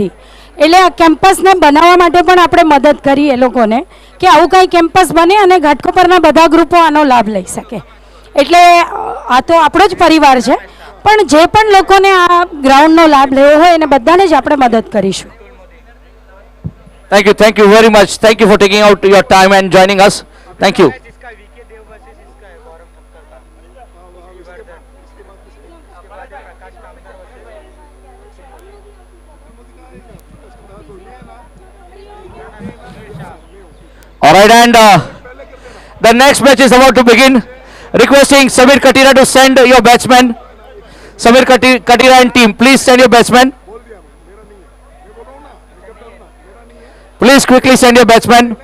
એટલે આ કેમ્પસને બનાવવા માટે પણ આપણે મદદ કરી એ લોકોને કે આવું કંઈ કેમ્પસ બને અને ઘાટકોપરના બધા ગ્રુપો આનો લાભ લઈ શકે. એટલે આ તો આપણો જ પરિવાર છે, પણ જે પણ લોકોને આ ગ્રાઉન્ડનો લાભ લેવો હોય એને બધાને જ આપણે મદદ કરીશું. Thank you very much. Thank you for taking out your time and joining us. Thank you. All right, and the next match is about to begin. Requesting Samir Katira to send your batsman. Samir Katira and team, please send your batsman. Please quickly send your batsman.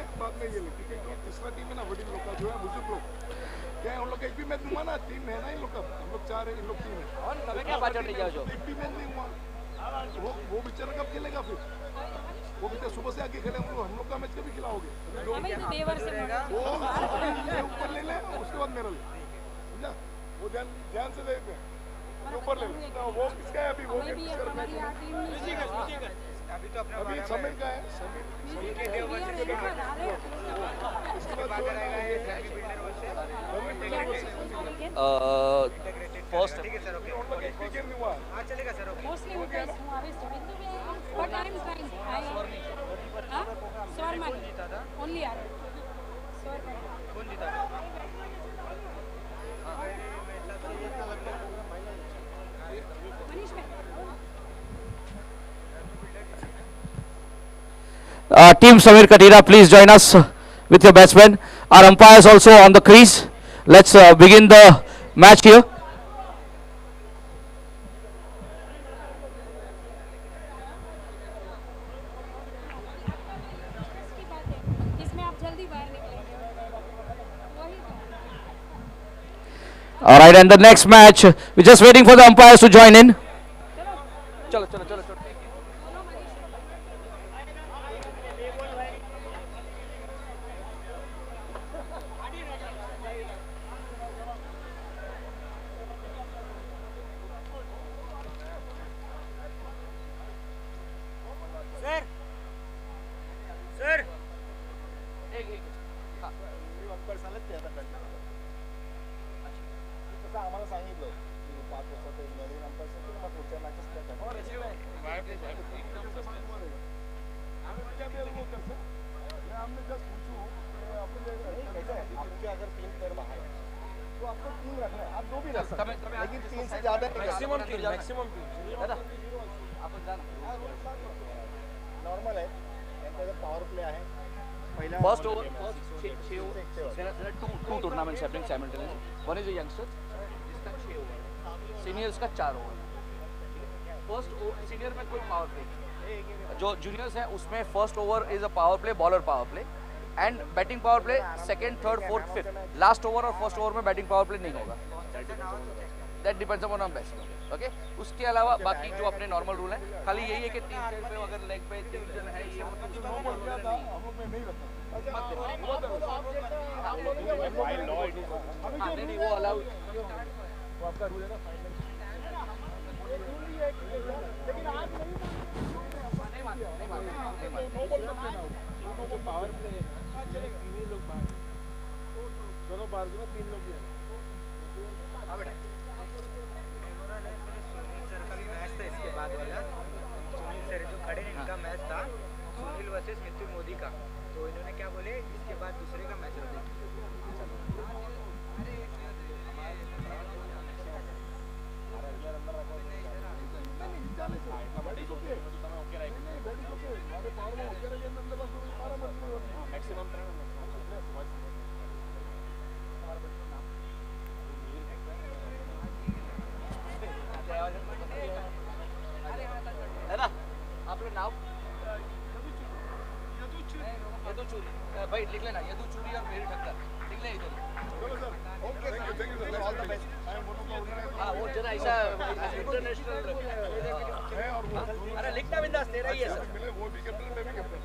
First, Team Samir Katira, please join us with your batsmen. Our umpires also on the crease. Let's begin the match here. All right, and the next match, we're just waiting for the umpires to join in. Chalo, chalo, chalo, chalo. First over, there are two tournaments happening simultaneously. One is a youngster, seniors का 4 over. First senior में कोई power play नहीं. जो juniors हैं उसमें first over is a power play, bowler power play, and batting power play second, third, fourth, fifth. Last over और first over में batting power play नहीं होगा. That depends upon our batsman. Okay? उसके अलावा बाकी जो अपने normal rule है, खाली यही है कि 3 साइड पे अगर leg पे division है ये नहीं वो अलाउ वो आपका रूल है ना फाइनल लेकिन आज नहीं मानते पावर प्ले तीन लोग बाहर दोनों बाहर दोनों 3 लोग भी हैं हां बेटा सर का भी मैच था इसके बाद वाला सुनील सर जो खड़े हैं इनका मैच था सुनील वर्सेस मिथुन मोदी का तो इन्होंने क्या बोले इसके बाद दूसरे का मैच रखेंगे भाई लिख लेना यदु चूरी और मेरी ठक्कर लिख ले इधर चलो sir okay thank you sir all the best हां वो जरा ऐसा इंटरनेशनल है और अरे लिखना बिंदास तेरा ही है सर वो भी कैप्टन मैं भी captain.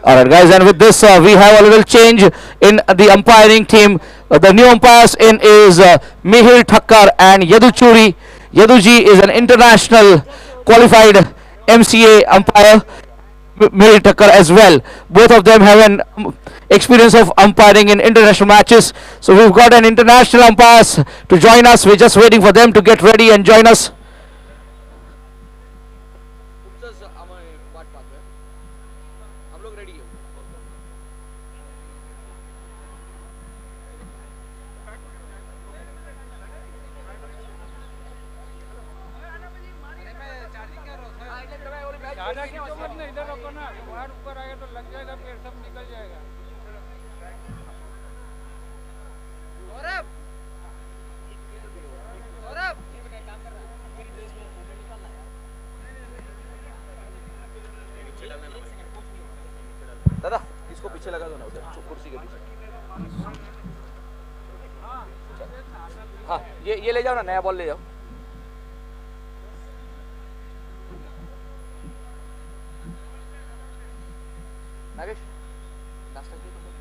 All right, guys, and with this we have a little change in the umpiring team. The new umpires in is Mihir Thakkar and Yadu Churi. Yaduji is an international qualified MCA umpire Mihir Thakkar as well. Both of them have an experience of umpiring in international matches. So we've got an international umpires to join us. We're just waiting for them to get ready and join us. इधर रखो ना, wire ऊपर आएगा तो लग जाएगा, फिर सब निकल जाएगा। दादा इसको पीछे लगा दो ना, उधर कुर्सी के पीछे। हाँ ये ले जाओ ना, नया बॉल ले जाओ। नागेश नाश्ता किया तुमने?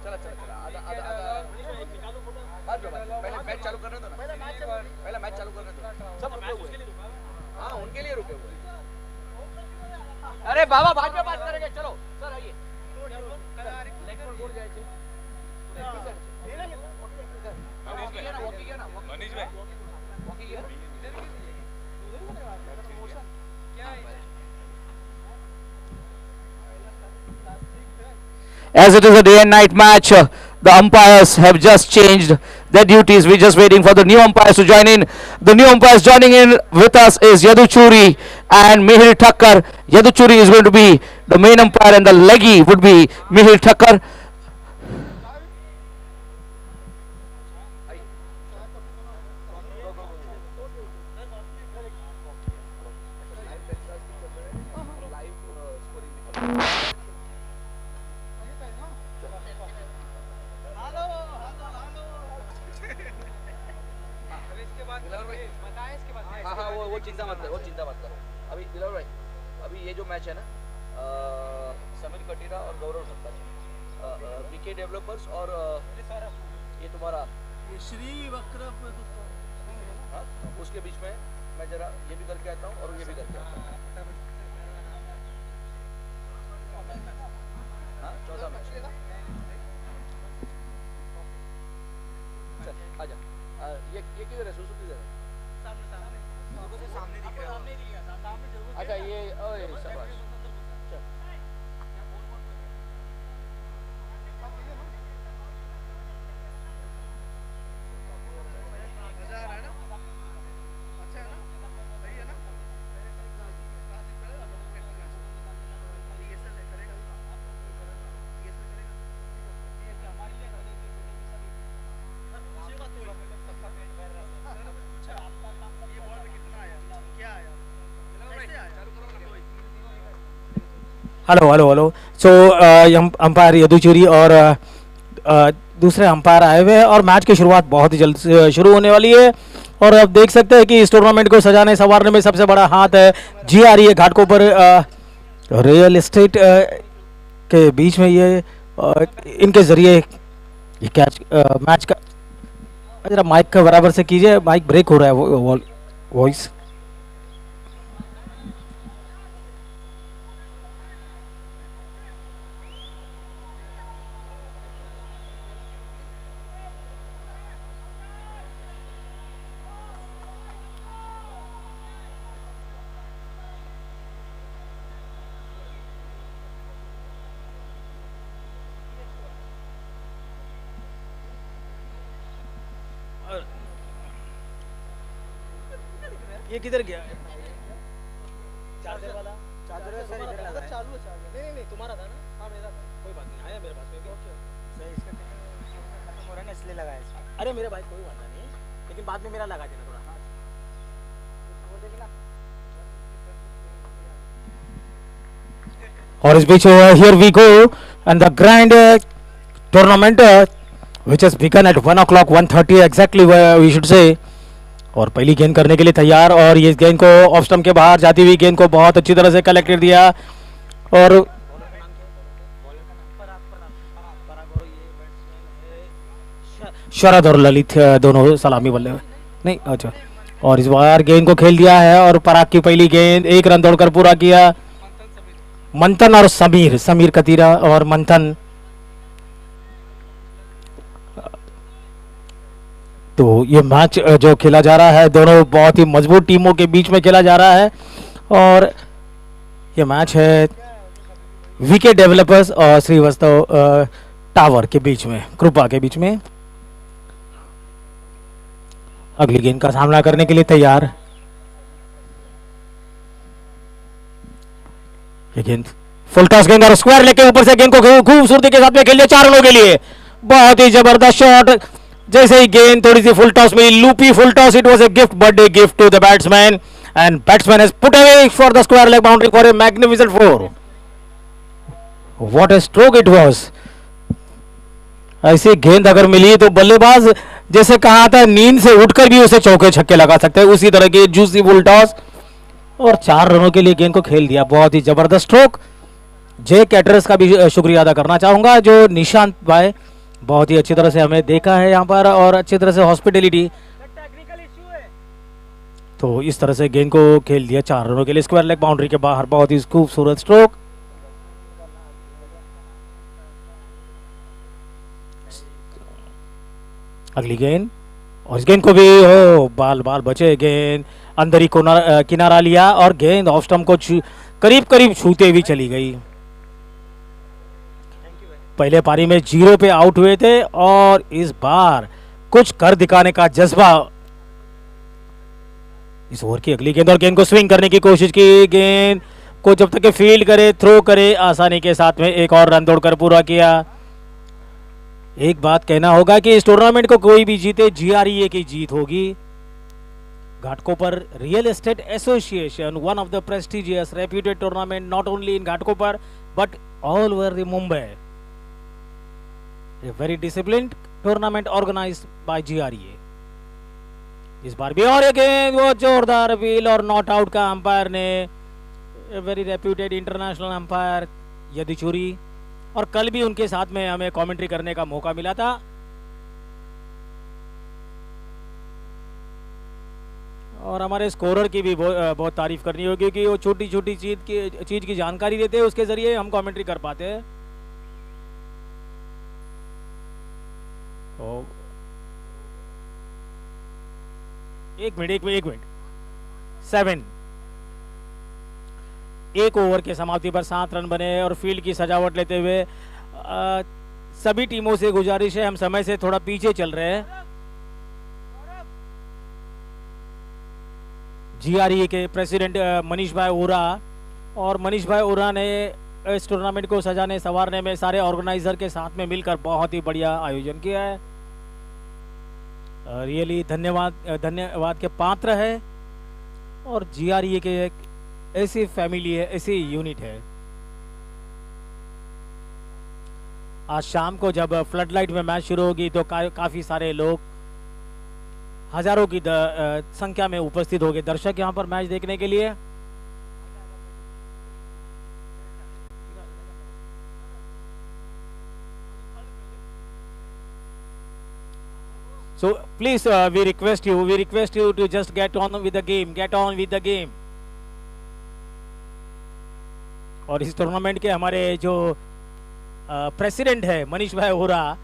चला चला चला आधा आधा आधा पहले मैच चालू करने दो ना, पहले मैच चालू करने दो। सब रुके हुए, हाँ उनके लिए रुके हुए। अरे बाबा बाद में बात करेंगे, चलो सर आइए। As it is a day and night match, the umpires have just changed their duties. We're just waiting for the new umpires to join in. The new umpires joining in with us is Yadu Churi and Mihir Thakkar. Yadu Churi is going to be the main umpire and the leggy would be Mihir Thakkar. हाँ वो चिंता मत कर अभी दिलावर भाई, अभी ये जो मैच है ना, समीर कटीरा और गौरव सत्ता, बीके डेवलपर्स और ये तुम्हारा श्री वक्र, हाँ उसके बीच में मैं जरा ये भी करके आता हूँ और ये भी करके आता हूँ। हाँ 14 मैच, चल आजा। ये किधर है? सुसु किधर है? सामने दिख रहा है। अच्छा ये ओए शाबाश। Hello hello hello. So umpire Yadu Churi और दूसरे अंपायर आए हुए हैं और मैच की शुरुआत बहुत ही जल्द से शुरू होने वाली है। और आप देख सकते हैं कि इस टूर्नामेंट को सजाने संवारने में सबसे बड़ा हाथ है GRE घाटकोपर रियल एस्टेट के बीच में। ये इनके जरिए ये कैच मैच का जरा माइक का बराबर से कीजिए, माइक ब्रेक हो रहा है वॉइस। ये किधर गया? चार्जर वाला चार्जर है सर, इधर लगा है। चालू है चार्जर। नहीं तुम्हारा था ना? हाँ मेरा था। कोई बात नहीं, आया मेरे पास में भी। सही इसका खत्म हो रहा है ना, इसलिए लगाया इसको। अरे मेरे भाई कोई बात नहीं, लेकिन बाद में मेरा लगा देना थोड़ा। वो देखना। और इस बीच here we go and the grand tournament which has begun at 1 o'clock 1:30 exactly we should say। और पहली गेंद करने के लिए तैयार और ये गेंद को ऑफ स्टंप के बाहर जाती हुई गेंद को बहुत अच्छी तरह से कलेक्ट कर दिया। और शरद और ललित दोनों सलामी बल्ले। नहीं, अच्छा। और इस बार गेंद को खेल दिया है और पराग की पहली गेंद, 1 रन दौड़कर पूरा किया। मंथन और समीर, समीर कतीरा और मंथन। तो ये मैच जो खेला जा रहा है, दोनों बहुत ही मजबूत टीमों के बीच में खेला जा रहा है। और ये मैच है वीके डेवलपर्स और श्रीवास्तव टावर के बीच में, कृपा के बीच में। अगली गेंद का सामना करने के लिए तैयार। ये गेंद फुल टॉस गेंद और स्क्वायर लेके ऊपर से गेंद को खूबसूरती के साथ में खेल लिया 4 रनों के लिए। बहुत ही जबरदस्त शॉट। जैसे ही गेंद थोड़ी सी फुल टॉस मिली, loopy full toss, it was a gift, birthday gift to the batsman, and batsman has put away for the square leg boundary for a magnificent 4। What a stroke it was. ऐसी गेंद अगर मिली तो बल्लेबाज, जैसे कहा था, नींद से उठकर भी उसे चौके छक्के लगा सकते हैं, उसी तरह की जूसी फुल टॉस, और 4 रनों के लिए गेंद को खेल दिया। बहुत ही जबरदस्त स्ट्रोक। जे कैटरर्स का भी शुक्रिया अदा करना चाहूंगा, जो निशांत भाई बहुत ही अच्छी तरह से हमें देखा है यहाँ पर, और अच्छी तरह से हॉस्पिटलिटी। तो इस तरह से गेंद को खेल दिया 4 रनों के लिए स्क्वायर लेग बाउंड्री के बाहर। बहुत ही खूबसूरत स्ट्रोक। अगली गेंद, और इस गेंद को भी बाल बाल बचे, गेंद अंदर ही किनारा लिया और गेंद ऑफ स्टंप को करीब करीब छूते हुए चली गई। पहले पारी में 0 पे आउट हुए थे और इस बार कुछ कर दिखाने का जज्बा। इस ओवर की अगली गेंद, और गेंद को स्विंग करने की कोशिश की, गेंद को जब तक फील्ड करे, थ्रो करे, आसानी के साथ में 1 और रन दौड़कर पूरा किया। एक बात कहना होगा कि इस टूर्नामेंट को कोई भी जीते, जीआरईए की जीत होगी। Ghatkopar real estate association, one of the prestigious reputed tournament not only in Ghatkopar but all over the Mumbai. A very disciplined tournament organized by GREA। इस बार भी और एक वो जोरदार अपील और नॉट आउट का अंपायर ने, वेरी रेप्यूटेड इंटरनेशनल अंपायर यदुचूरी, और कल भी उनके साथ में हमें कमेंट्री करने का मौका मिला था। और हमारे स्कोरर की भी बहुत तारीफ करनी होगी, क्योंकि वो छोटी छोटी चीज की जानकारी देते हैं, उसके जरिए हम कमेंट्री कर पाते हैं। तो एक मिनट 7, 1 ओवर के समाप्ति पर 7 रन बने, और फील्ड की सजावट लेते हुए सभी टीमों से गुजारिश है, हम समय से थोड़ा पीछे चल रहे हैं। जीआरई के प्रेसिडेंट मनीष भाई ओरा, और मनीष भाई ओरा ने इस टूर्नामेंट को सजाने संवारने में सारे ऑर्गेनाइजर के साथ में मिलकर बहुत ही बढ़िया आयोजन किया है। रियली धन्यवाद के पात्र है, और जीआरई के एक ऐसी फैमिली है, ऐसी यूनिट है। आज शाम को जब फ्लड लाइट में मैच शुरू होगी तो काफी सारे लोग, हजारों की संख्या में उपस्थित होंगे दर्शक यहाँ पर मैच देखने के लिए। So please we request you to just get on with the game। और इस टूर्नामेंट के हमारे जो प्रेसिडेंट है मनीष भाई ओरा,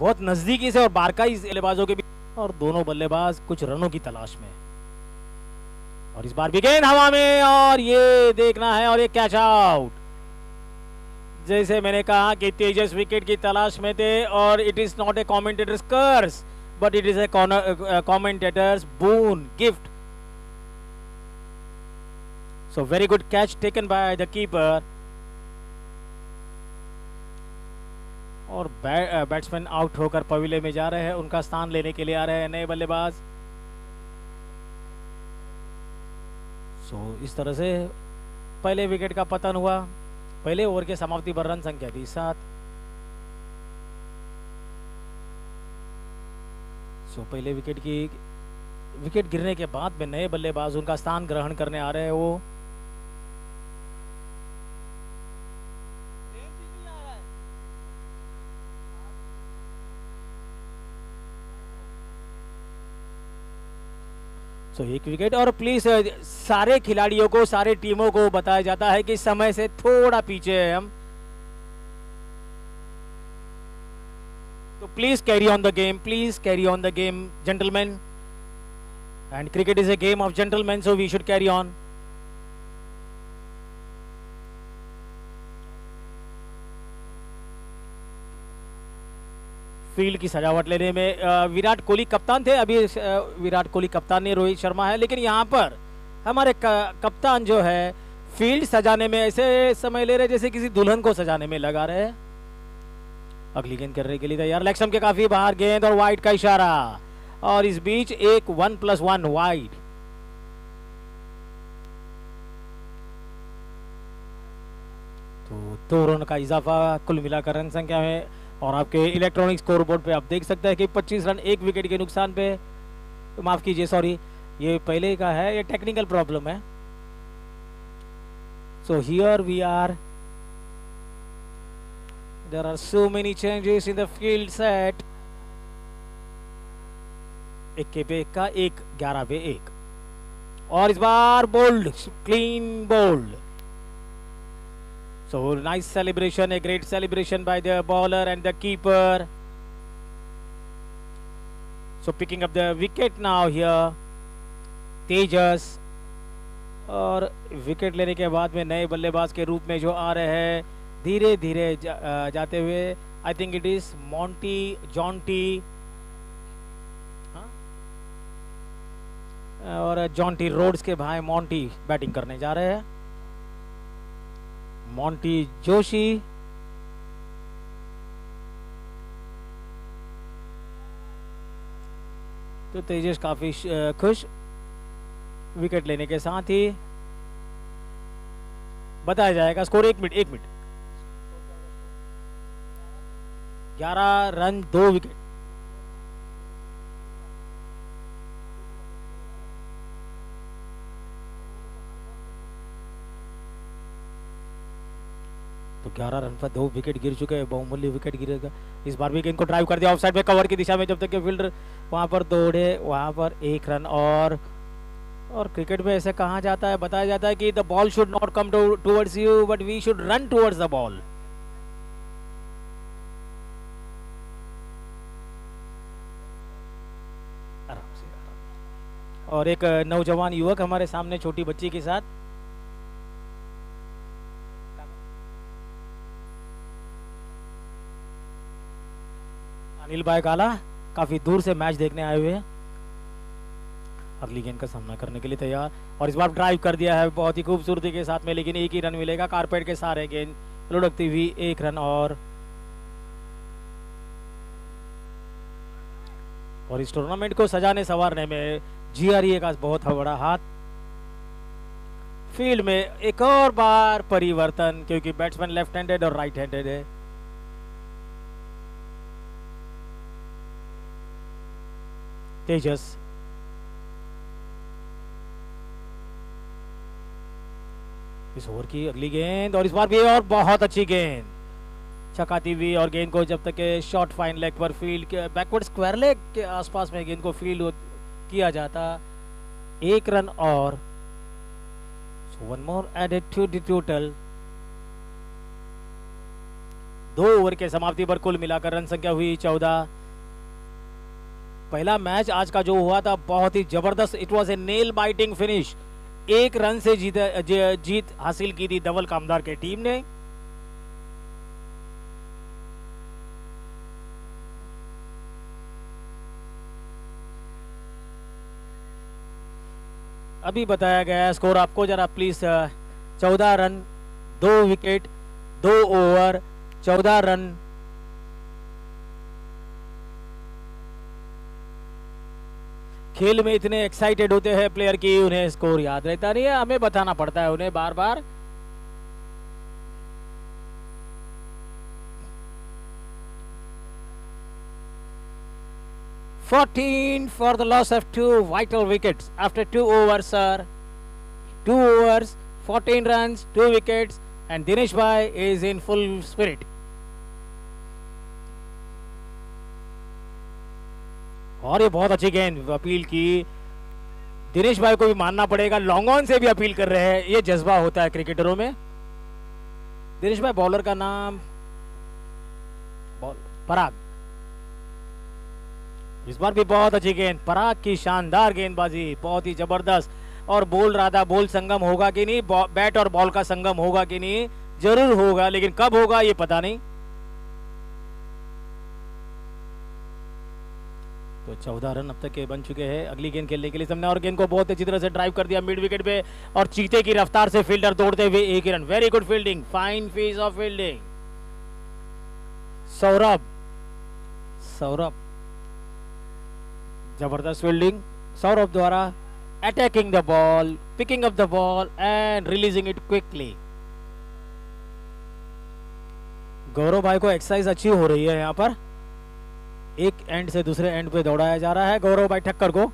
बहुत नजदीकी से और बारकाई बल्लेबाजों के बीच, और दोनों बल्लेबाज कुछ रनों की तलाश में। और इस बार भी गेंद हवा में, और ये देखना है, और ये कैच आउट। जैसे मैंने कहा कि तेजस विकेट की तलाश में थे, और it is not a commentator's curse but it is a commentator's boon gift. So very good catch taken by the keeper, और बैट्समैन आउट होकर पवेलियन में जा रहे हैं, उनका स्थान लेने के लिए आ रहे हैं नए बल्लेबाज। सो इस तरह से पहले विकेट का पतन हुआ। पहले ओवर के समाप्ति पर रन संख्या थी 7। सो पहले विकेट गिरने के बाद में नए बल्लेबाज उनका स्थान ग्रहण करने आ रहे हैं। वो सो एक विकेट। और प्लीज सारे खिलाड़ियों को, सारे टीमों को बताया जाता है कि समय से थोड़ा पीछे है हम, तो please carry on the game, please carry on the game gentleman, and cricket is a game of gentleman, so we should carry on. Field की सजावट लेने में विराट कोहली कप्तान थे, अभी विराट कोहली कप्तान नहीं, रोहित शर्मा है, लेकिन यहाँ पर हमारे कप्तान जो है फील्ड सजाने में ऐसे समय ले रहे जैसे किसी दुल्हन को सजाने में लगा रहे हैं। अगली गेंद करने के लिए तैयार, लेग स्टंप के काफी बाहर गेंद और वाइड का इशारा, और इस बीच एक 1+1 वाइड। तो 2 रन का इजाफा कुल मिलाकर रन संख्या में, और आपके इलेक्ट्रॉनिक स्कोर बोर्ड पे आप देख सकते हैं कि 25 रन 1 विकेट के नुकसान पे, तो माफ कीजिए सॉरी, ये पहले का है, ये टेक्निकल प्रॉब्लम है। So here we are, there are so many changes in the field set. 1 पे 1 का 1, 11 पे 1, और इस बार bowled, clean bowled. So nice celebration, a great celebration by the bowler and the keeper. So picking up the wicket now here, तेजस, और wicket लेने के बाद में नए बल्लेबाज के रूप में जो आ रहे हैं धीरे धीरे जाते हुए, I think it is Monty Jonty, और जॉन्टी रोड्स के भाई मॉन्टी बैटिंग करने जा रहे हैं। मॉन्टी जोशी, तो तेजस काफी खुश विकेट लेने के साथ ही। बताया जाएगा स्कोर, 1 मिनट 11 रन 2 विकेट। तो 11 रन पर 2 विकेट गिर चुके हैं, बहुमूल्य विकेट गिरेगा। इस बार भी गेंद को ड्राइव कर दिया ऑफसाइड में, कवर की दिशा में, जब तक कि फील्डर वहां पर दौड़े, वहां पर 1 रन। और क्रिकेट में ऐसे कहा जाता है, बताया जाता है कि the ball should not come towards you but we should run towards the ball. आराम से, आराम। और एक नौजवान युवक हमारे सामने छोटी बच्ची के साथ, अनिल भाई काला, काफी दूर से मैच देखने आए हुए हैं। अगली गेंद का सामना करने के लिए तैयार, और इस बार ड्राइव कर दिया है बहुत ही खूबसूरती के साथ में, लेकिन 1 ही रन मिलेगा। कारपेट के सारे गेंद लुढ़कती हुई 1 रन। और इस टूर्नामेंट को सजाने संवारने में GRE का बहुत बड़ा हाथ। फील्ड में एक और बार परिवर्तन, क्योंकि बैट्समैन लेफ्ट हैंडेड और राइट हैंडेड है। तेजस, इस ओवर की अगली गेंद, और इस बार भी और बहुत अच्छी गेंद चकाती हुई, और गेंद को जब तक शॉर्ट फाइन लेग पर फील्ड के बैकवर्ड स्क्वायर लेग के आसपास में गेंद को फील्ड किया जाता। 1 रन, और one more added to the total. 2 over के समाप्ति पर कुल मिलाकर रन संख्या हुई 14। पहला मैच आज का जो हुआ था बहुत ही जबरदस्त, it was a nail biting finish. 1 run से जीत हासिल की थी धवल कामदार के टीम ने। अभी बताया गया है स्कोर आपको जरा please. 14 run 2 wicket 2 over 14 run. खेल में इतने एक्साइटेड होते हैं प्लेयर की उन्हें स्कोर याद रहता नहीं है, हमें बताना पड़ता है उन्हें बार बार। $14 for the loss of 2 vital wickets after 2 overs, sir. 2 overs, 14 runs, 2 wickets, and Dinesh Bhai is in full spirit. और ये बहुत अच्छी गेंद अपील की, दिनेश भाई को भी मानना पड़ेगा, लॉन्ग ऑन से भी अपील कर रहे हैं, ये जज्बा होता है क्रिकेटरों में। दिनेश भाई बॉलर का नाम पराग, इस बार भी बहुत अच्छी गेंद, पराग की शानदार गेंदबाजी, बहुत ही जबरदस्त। और बोल रहा था बोल संगम होगा कि नहीं, बैट और बॉल का संगम होगा कि नहीं, जरूर होगा, लेकिन कब होगा ये पता नहीं। तो 14 रन अब तक के बन चुके हैं अगली गेंद खेलने के लिए सामने, और गेंद को बहुत अच्छी तरह से ड्राइव कर दिया मिड विकेट पे, और चीते की रफ्तार से फील्डर दौड़ते हुए 1 run. Very good fielding, fine face of fielding. Saurabh जबरदस्त फील्डिंग सौरभ द्वारा, attacking the ball, picking up the ball and releasing it quickly. Gaurav भाई को एक्सरसाइज अच्छी हो रही है, यहाँ पर एक एंड से दूसरे एंड पे दौड़ाया जा रहा है गौरव भाई ठक्कर को।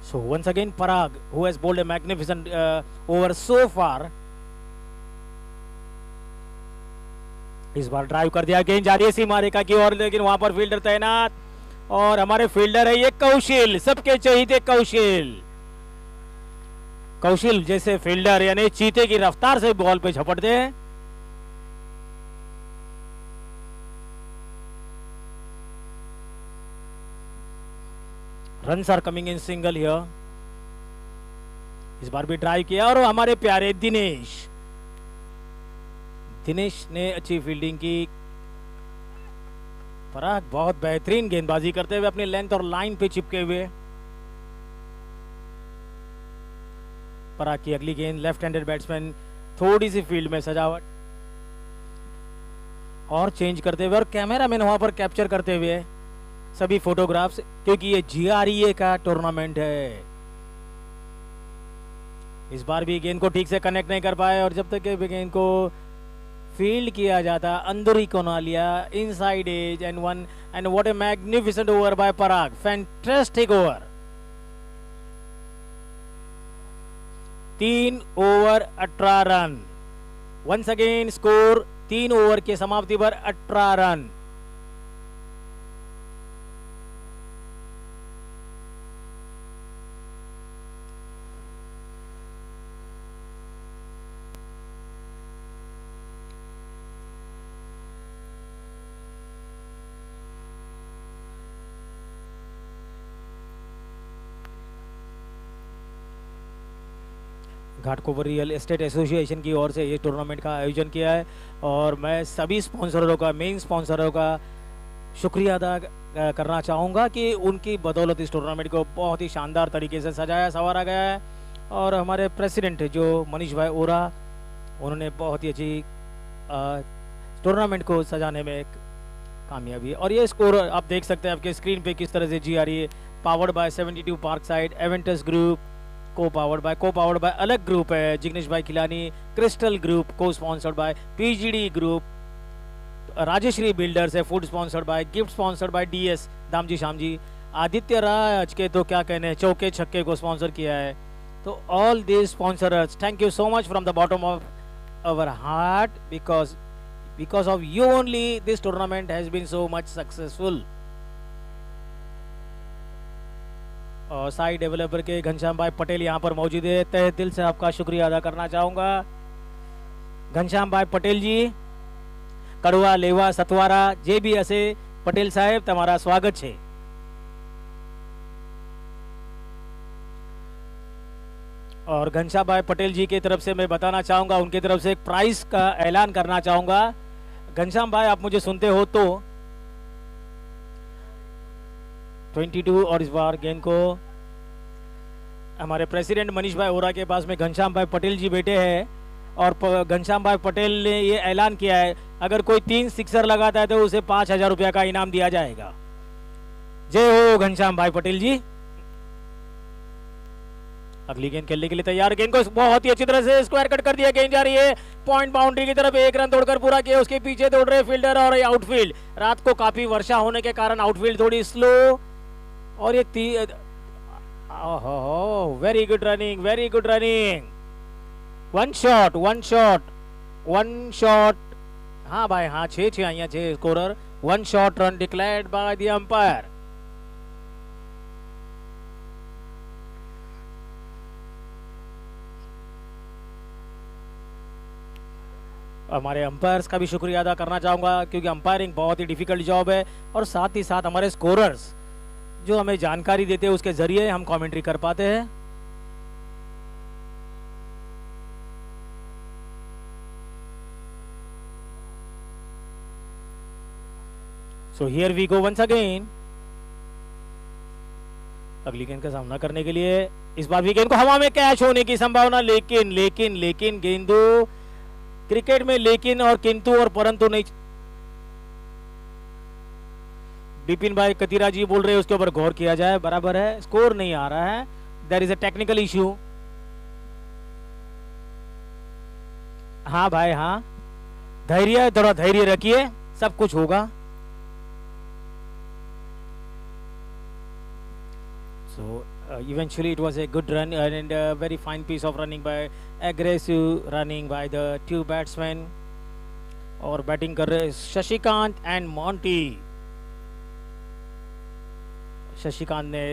So once again Parag, who has bowled a magnificent over so far, इस बार ड्राइव कर दिया, गेंद जा रही है सीमा रेखा की ओर, लेकिन वहां पर फील्डर तैनात, और हमारे फील्डर है ये कौशिल, सबके चहीते कौशिल। कौशिल जैसे फील्डर यानी चीते की रफ्तार से बॉल पे झपटते हैं। Runs are coming in single here. इस बार भी ड्राइव किया, और हमारे प्यारे दिनेश ने अच्छी फील्डिंग की। पराग बहुत बेहतरीन गेंदबाजी करते हुए अपनी लेंथ और लाइन पे चिपके हुए। पराग की अगली गेंद, लेफ्ट हैंडेड बैट्समैन, थोड़ी सी फील्ड में सजावट और चेंज करते हुए, और कैमरामैन वहां पर कैप्चर करते हुए सभी फोटोग्राफ्स, क्योंकि ये GREA का टूर्नामेंट है। इस बार भी गेंद को ठीक से कनेक्ट नहीं कर पाए, और जब तक के गेंद को फील्ड किया जाता, अंदरूनी कोना लिया, inside edge and one, and what a magnificent over by Parag, fantastic over. 3 over 18 run. Once again score 3 over के समाप्ति पर 18 run. Ghatkopar real estate association की ओर से ये टूर्नामेंट का आयोजन किया है, और मैं सभी स्पॉन्सरों का, मेन स्पॉन्सरों का शुक्रिया अदा करना चाहूँगा कि उनकी बदौलत इस टूर्नामेंट को बहुत ही शानदार तरीके से सजाया संवारा गया है। और हमारे प्रेसिडेंट जो मनीष भाई ओरा, उन्होंने बहुत ही अच्छी टूर्नामेंट को सजाने में कामयाबी। और ये स्कोर आप देख सकते हैं आपके स्क्रीन पे किस तरह से GREA powered by 72 park side, Aventus group को पावर्ड बाय अलग ग्रुप है, जिग्नेश भाई खिलानी, क्रिस्टल ग्रुप को sponsored by PGD group, Rajeshree builders है food sponsored by, gift sponsored by DS Damji Shyamji, Aditya Raj के तो क्या कहने हैं, चौके छक्के को स्पॉन्सर किया है। तो all this sponsors, thank you so much from the bottom of our heart, because of you only this tournament has been so much successful। और साइड डेवलपर के घनश्याम भाई पटेल यहाँ पर मौजूद है, तहे दिल से आपका शुक्रिया अदा करना चाहूंगा। घनश्याम भाई पटेल जी, कड़वा लेवा सतवारा जे भी हसे पटेल साहेब, तमारा स्वागत है। और घनश्याम भाई पटेल जी की तरफ से मैं बताना चाहूंगा, उनकी तरफ से एक प्राइज का ऐलान करना चाहूंगा। घनश्याम भाई आप मुझे सुनते हो तो 22, और इस बार गेंद को हमारे प्रेसिडेंट मनीष भाई ओरा के पास में घनश्याम भाई पटेल जी बैठे हैं, और घनश्याम भाई पटेल ने ये ऐलान किया है, अगर कोई 3 सिक्सर लगाता है तो उसे 5000 रुपया का इनाम दिया जाएगा। जय हो घनश्याम भाई पटेल जी। अगली गेंद खेलने के लिए तैयार, गेंद को बहुत ही अच्छी तरह से स्क्वायर कट कर दिया, गेंद जा रही है पॉइंट बाउंड्री की तरफ, 1 रन तोड़कर पूरा किया, उसके पीछे दौड़ रहे फील्डर और आउटफील्ड। रात को काफी वर्षा होने के कारण आउटफील्ड थोड़ी स्लो, और ये very good running, very good running. One shot, हाँ भाई हाँ, 6 scorer, 1 shot run declared by the umpire. हमारे अंपायर्स का भी शुक्रिया अदा करना चाहूँगा क्योंकि अंपायरिंग बहुत ही डिफिकल्ट जॉब है और साथ ही साथ हमारे स्कोरर्स जो हमें जानकारी देते हैं उसके जरिए हम कमेंट्री कर पाते हैं। So here we go once again. अगली गेंद का सामना करने के लिए इस बार भी गेंद को हवा में कैच होने की संभावना, लेकिन लेकिन लेकिन गेंदू क्रिकेट में लेकिन और किंतु और परंतु नहीं। बिपिन भाई कतीरा जी बोल रहे हैं उसके ऊपर गौर किया जाए, बराबर है, स्कोर नहीं आ रहा है, there is a technical issue. हाँ भाई हाँ, धैर्य, थोड़ा धैर्य रखिए, सब कुछ होगा। So eventually it was a good run and a very fine piece of running by aggressive running by the two batsmen और बैटिंग कर रहे शशिकांत एंड मॉन्टी। शशिकांत ने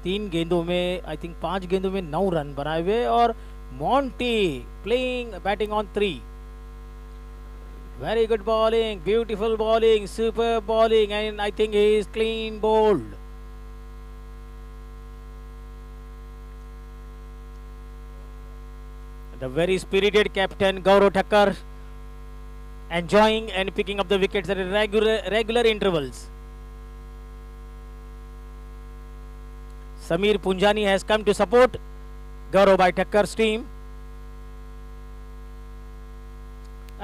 3 गेंदों में आई थिंक 5 गेंदों में 9 रन बनाए हुए और Monty playing batting on 3। Very good bowling, beautiful bowling, super bowling and I think he is clean bowled. The very spirited captain Gaurav Thakkar enjoying and picking up the wickets at regular intervals. Sameer Punjani has come to support Gaurav Thakkar team.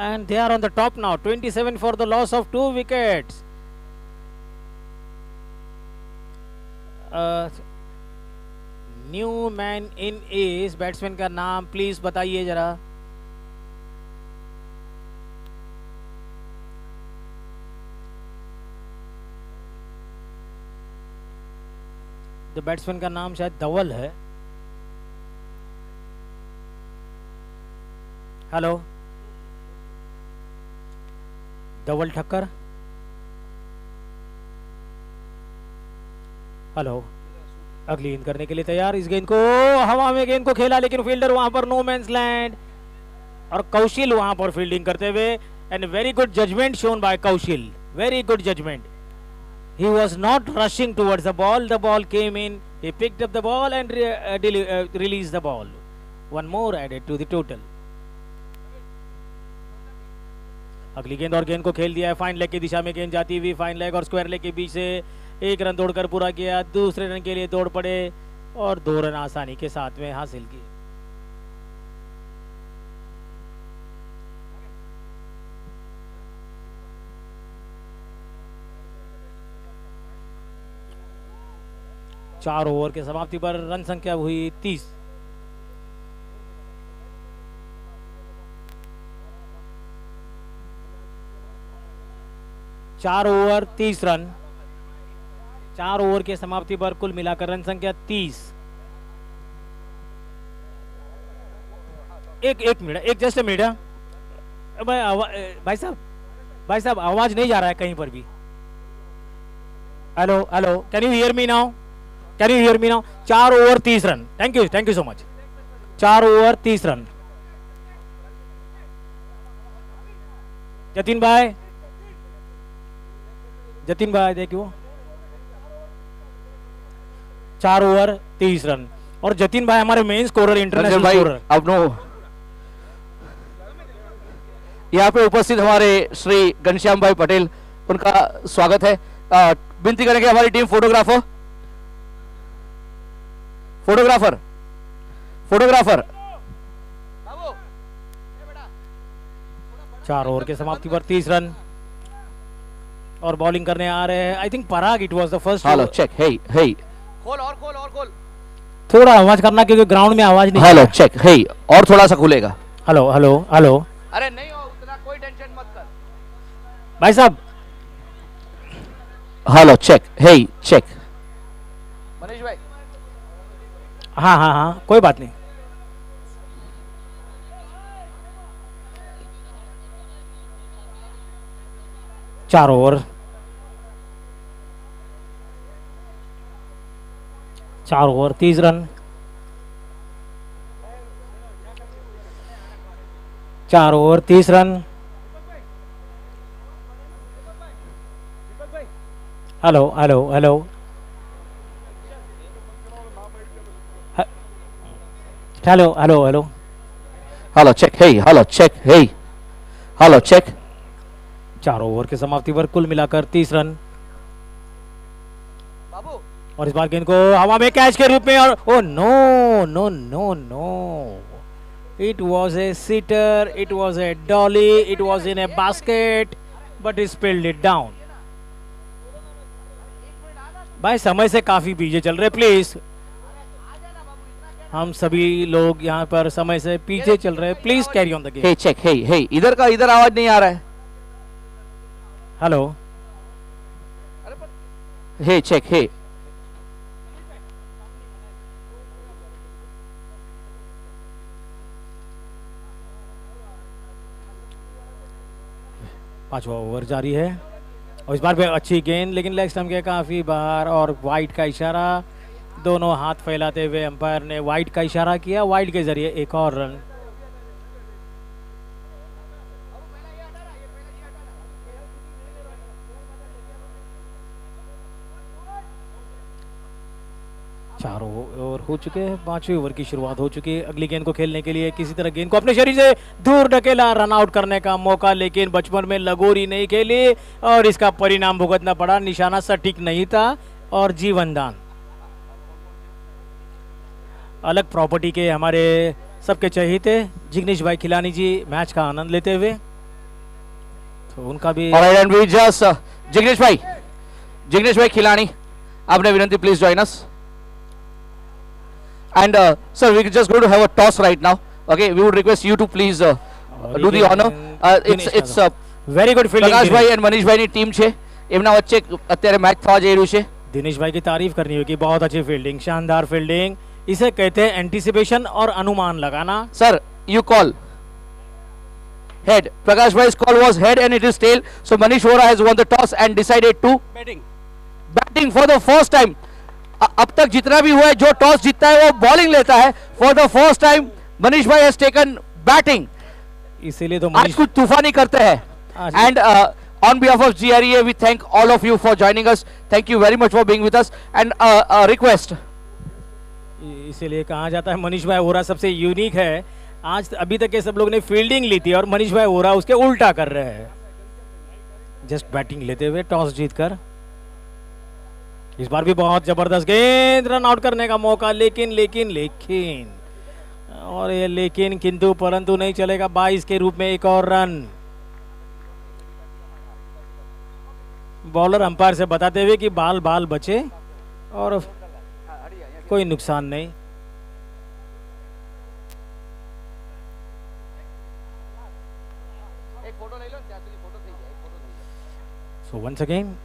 And they are on the top now, 27 for the loss of 2 wickets. New man in S batsman का नाम please बताइए जरा। The batsman का नाम शायद धवल है। Hello, धवल Thakkar. Hello, अगली गेंद करने के लिए तैयार। इस गेंद को हवा में गेंद को खेला लेकिन फील्डर वहां पर नो मैंस लैंड और कौशिल वहां पर फील्डिंग करते हुए and very good judgement shown by Kaushil, very good judgement. He was not rushing towards the ball came in, he picked up the ball and release the ball. 1 more added to the total. अगली गेंद और गेंद को खेल दिया है, fine leg की दिशा में गेंद जाती हुई, फाइन लेग और स्क्वायर लेग के बीच से 1 रन दौड़कर पूरा किया, दूसरे रन के लिए दौड़ पड़े और 2 रन आसानी के साथ में हासिल किए। चार ओवर के समाप्ति पर रन संख्या हुई 30। चार ओवर 30 रन, 4 ओवर के समाप्ति पर कुल मिलाकर रन संख्या 30। एक मिनट, एक जस्ट मिनट भाई साहब आवाज नहीं जा रहा है कहीं पर भी। Hello hello, can you hear me now? 4 over 30 run. Thank you so much. 4 over 30 run. Jatin भाई देखियो, 4 ओवर 30 रन और जतिन भाई हमारे मेन स्कोरर, इंटरनेशनल स्कोरर। अब नो यहाँ पे उपस्थित हमारे श्री घनश्याम भाई पटेल, उनका स्वागत है। विनती करेंगे हमारी टीम फोटोग्राफर 4 ओवर के समाप्ति पर 30 रन और बॉलिंग करने आ रहे हैं I think Parag. It was the first. Hello check, hey खोल थोड़ा आवाज करना क्योंकि ग्राउंड में आवाज नहीं। हेलो चेक, हे और थोड़ा सा खुलेगा। हेलो। अरे नहीं हो उतना, कोई टेंशन मत कर भाई साहब। Hello check, hey check. Manish bhai, हाँ कोई बात नहीं। चार over 4 over 30 run. 4 over 30 run. Hello hello hello. Hello hello hello. Hello check, hey hello check, hey hello check. 4 over के समाप्ति पर कुल मिलाकर 30 रन। बाबू और इस बार गेंद को हवा में कैच के रूप में, और oh no no no no, it was a sitter, it was a dolly, it was in a basket, but he spilled it down. भाई समय से काफी पीछे चल रहे, प्लीज। हम सभी लोग यहाँ पर समय से पीछे चल रहे, please carry on the game. Hey check, hey इधर का इधर आवाज नहीं आ रहा है। हेलो। हे चेक, हे 5वां ओवर जारी है और इस बार भी अच्छी गेंद, लेकिन लेग स्टंप के काफी बाहर और वाइड का इशारा। दोनों हाथ फैलाते हुए अंपायर ने वाइड का इशारा किया, वाइड के जरिए एक और रन। चारों ओवर हो चुके हैं, 5वें ओवर की शुरुआत हो चुकी है। अगली गेंद को खेलने के लिए किसी तरह गेंद को अपने शरीर से दूर ढकेला, रन आउट करने का मौका, लेकिन बचपन में लगोरी नहीं खेली और इसका परिणाम भुगतना पड़ा। निशाना सटीक नहीं था और जीवनदान। अलग प्रॉपर्टी के हमारे सबके चहेते जिग्नेश भाई खिलानी जी मैच का आनंद लेते हुए, तो उनका भी जिग्नेश भाई खिलानी, आपने विनंती, please join us. And sir, we're just going to have a toss right now. Okay, we would request you to please do the honor. It's very good fielding. પ્રકાશ ભાઈ and મનીષ ભાઈની ટીમ છે, એમના વચ્ચે અત્યારે मैच થવા જઈ રહ્યું છે. दिनेश भाई की तारीफ करनी होगी, बहुत अच्छी फील्डिंग, शानदार फील्डिंग। इसे कहते हैं एंटीसिपेशन और अनुमान लगाना। Sir, you call head. Prakash bhai's call was head and it is tail. So Manish Vora has won the toss and decided to batting for the first time. अब तक जितना भी हुआ है, जो टॉस जीतता है वो बॉलिंग लेता है. For the first time Manish भाई हैज टेकन बैटिंग. इसीलिए तो आज कुछ तूफानी करते हैं. And on behalf of GREA, we thank all of you for joining us. Thank you very much for being with us. And a request. इसीलिए कहा जाता है मनीष भाई वोरा सबसे यूनिक है। आज अभी तक के सब लोग ने फील्डिंग ली थी और मनीष भाई वोरा उसके उल्टा कर रहे हैं, जस्ट बैटिंग लेते हुए टॉस जीतकर। इस बार भी बहुत जबरदस्त गेंद, रन आउट करने का मौका, लेकिन लेकिन लेकिन और ये लेकिन किंतु परंतु नहीं चलेगा। 22 के रूप में एक और रन। बॉलर अंपायर से बताते हुए कि बाल बाल बचे और कोई नुकसान नहीं। So once again,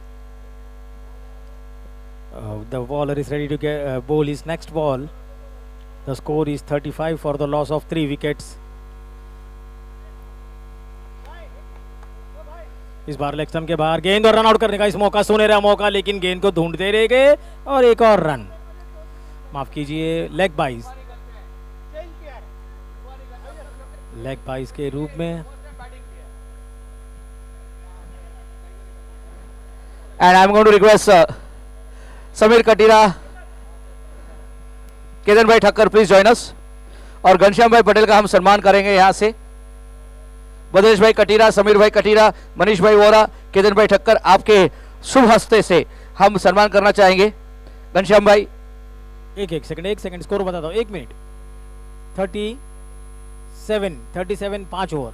the bowler is ready to get bowl his next ball. The score is 35 for the loss of 3 wickets. इस बार लेग स्टंप के बाहर गेंद और रन आउट करने का इस मौका, सुनहरा मौका, लेकिन गेंद को ढूंढते रह गए और एक और रन, माफ कीजिए लेग बाइस के रूप में। And I'm going to request Sameer Katira, Ketan भाई ठक्कर, प्लीज जॉइन अस। और घनश्याम भाई पटेल का हम सम्मान करेंगे यहाँ से। बद्रेश भाई कटीरा, समीर भाई कटीरा, मनीष भाई वोरा, केतन भाई ठक्कर, आपके शुभ हस्ते से हम सम्मान करना चाहेंगे। घनश्याम भाई, एक सेकंड स्कोर बता दो, 1 मिनट। 37 5 ओवर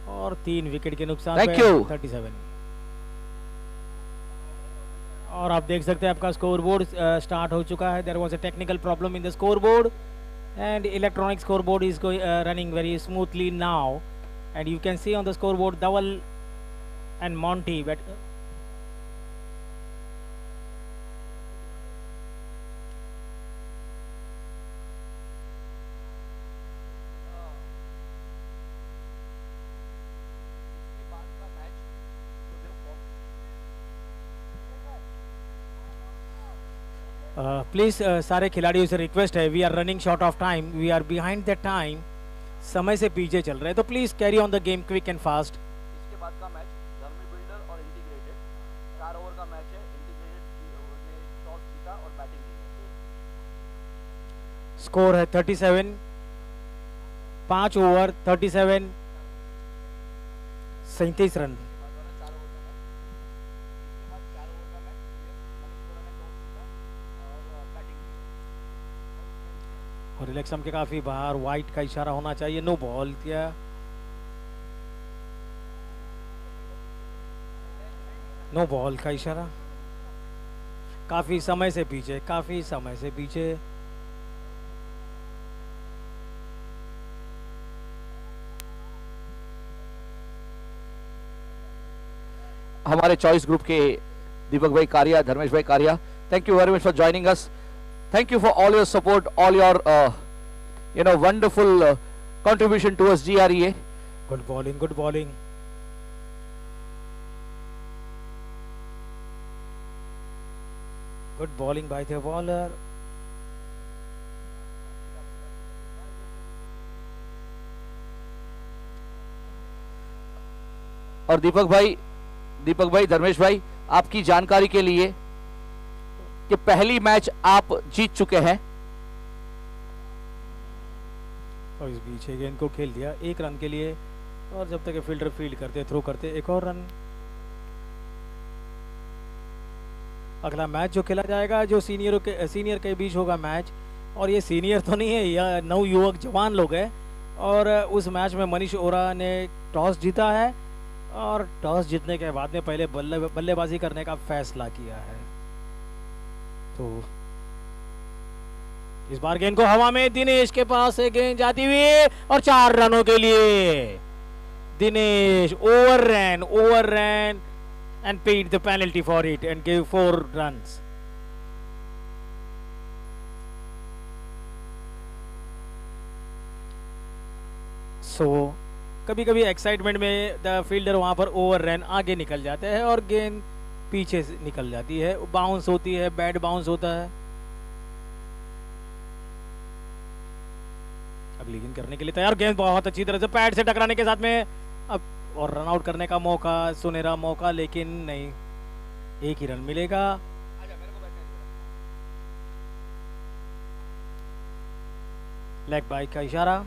और 3 विकेट के नुकसान Thank पे you. 37। और आप देख सकते हैं आपका स्कोर बोर्ड स्टार्ट हो चुका है। There was a technical problem in the score board and electronic scoreboard is running very smoothly now, and you can see on the scoreboard Dhaval and Monty, but please सारे खिलाड़ियों से request है, we are running short of time, we are behind the time, समय से पीछे चल रहे हैं, तो please carry on the game quick and fast. इसके बाद का मैच धर्मी बिल्डर और इंटीग्रेटेड 4 ओवर का मैच है। इंटीग्रेटेड ने टॉस जीता और बैटिंग की। स्कोर है 37, 5 ओवर 37, 37 रन। और इलेक्शन के काफी बाहर वाइट का इशारा होना चाहिए, नो बॉल किया। नो बॉल का इशारा, काफी समय से पीछे, काफी समय से पीछे। हमारे चॉइस ग्रुप के दीपक भाई कारिया, धर्मेश भाई कारिया, thank you very much for joining us. Thank you for all your support, all your wonderful contribution towards GREA. Good bowling, good bowling. Good bowling by the bowler. और दीपक भाई, धर्मेश भाई, आपकी जानकारी के लिए कि पहली मैच आप जीत चुके हैं। और इस बीच गेंद को खेल दिया 1 रन के लिए, और जब तक ये फील्डर फील्ड करते, थ्रो करते, 1 और रन। अगला मैच जो खेला जाएगा, जो सीनियर के बीच होगा मैच, और ये सीनियर तो नहीं है, यह नवयुवक जवान लोग हैं। और उस मैच में मनीष ओरा ने टॉस जीता है, और टॉस जीतने के बाद में पहले बल्लेबाजी करने का फैसला किया है। तो इस बार गेंद को हवा में, दिनेश के पास से गेंद जाती हुई, और 4 रनों के लिए Dinesh over run and paid the penalty for it and gave 4 runs. So कभी कभी एक्साइटमेंट में द फील्डर वहां पर ओवर रन आगे निकल जाते हैं और गेंद पीछे से निकल जाती है, बाउंस होती है, बैड बाउंस होता है। अगली गेंद करने के लिए तैयार, गेंद बहुत अच्छी तरह से पैड से टकराने के साथ में अब और रन आउट करने का मौका, सुनहरा मौका, लेकिन नहीं, 1 ही रन मिलेगा। लेग बाइक का इशारा।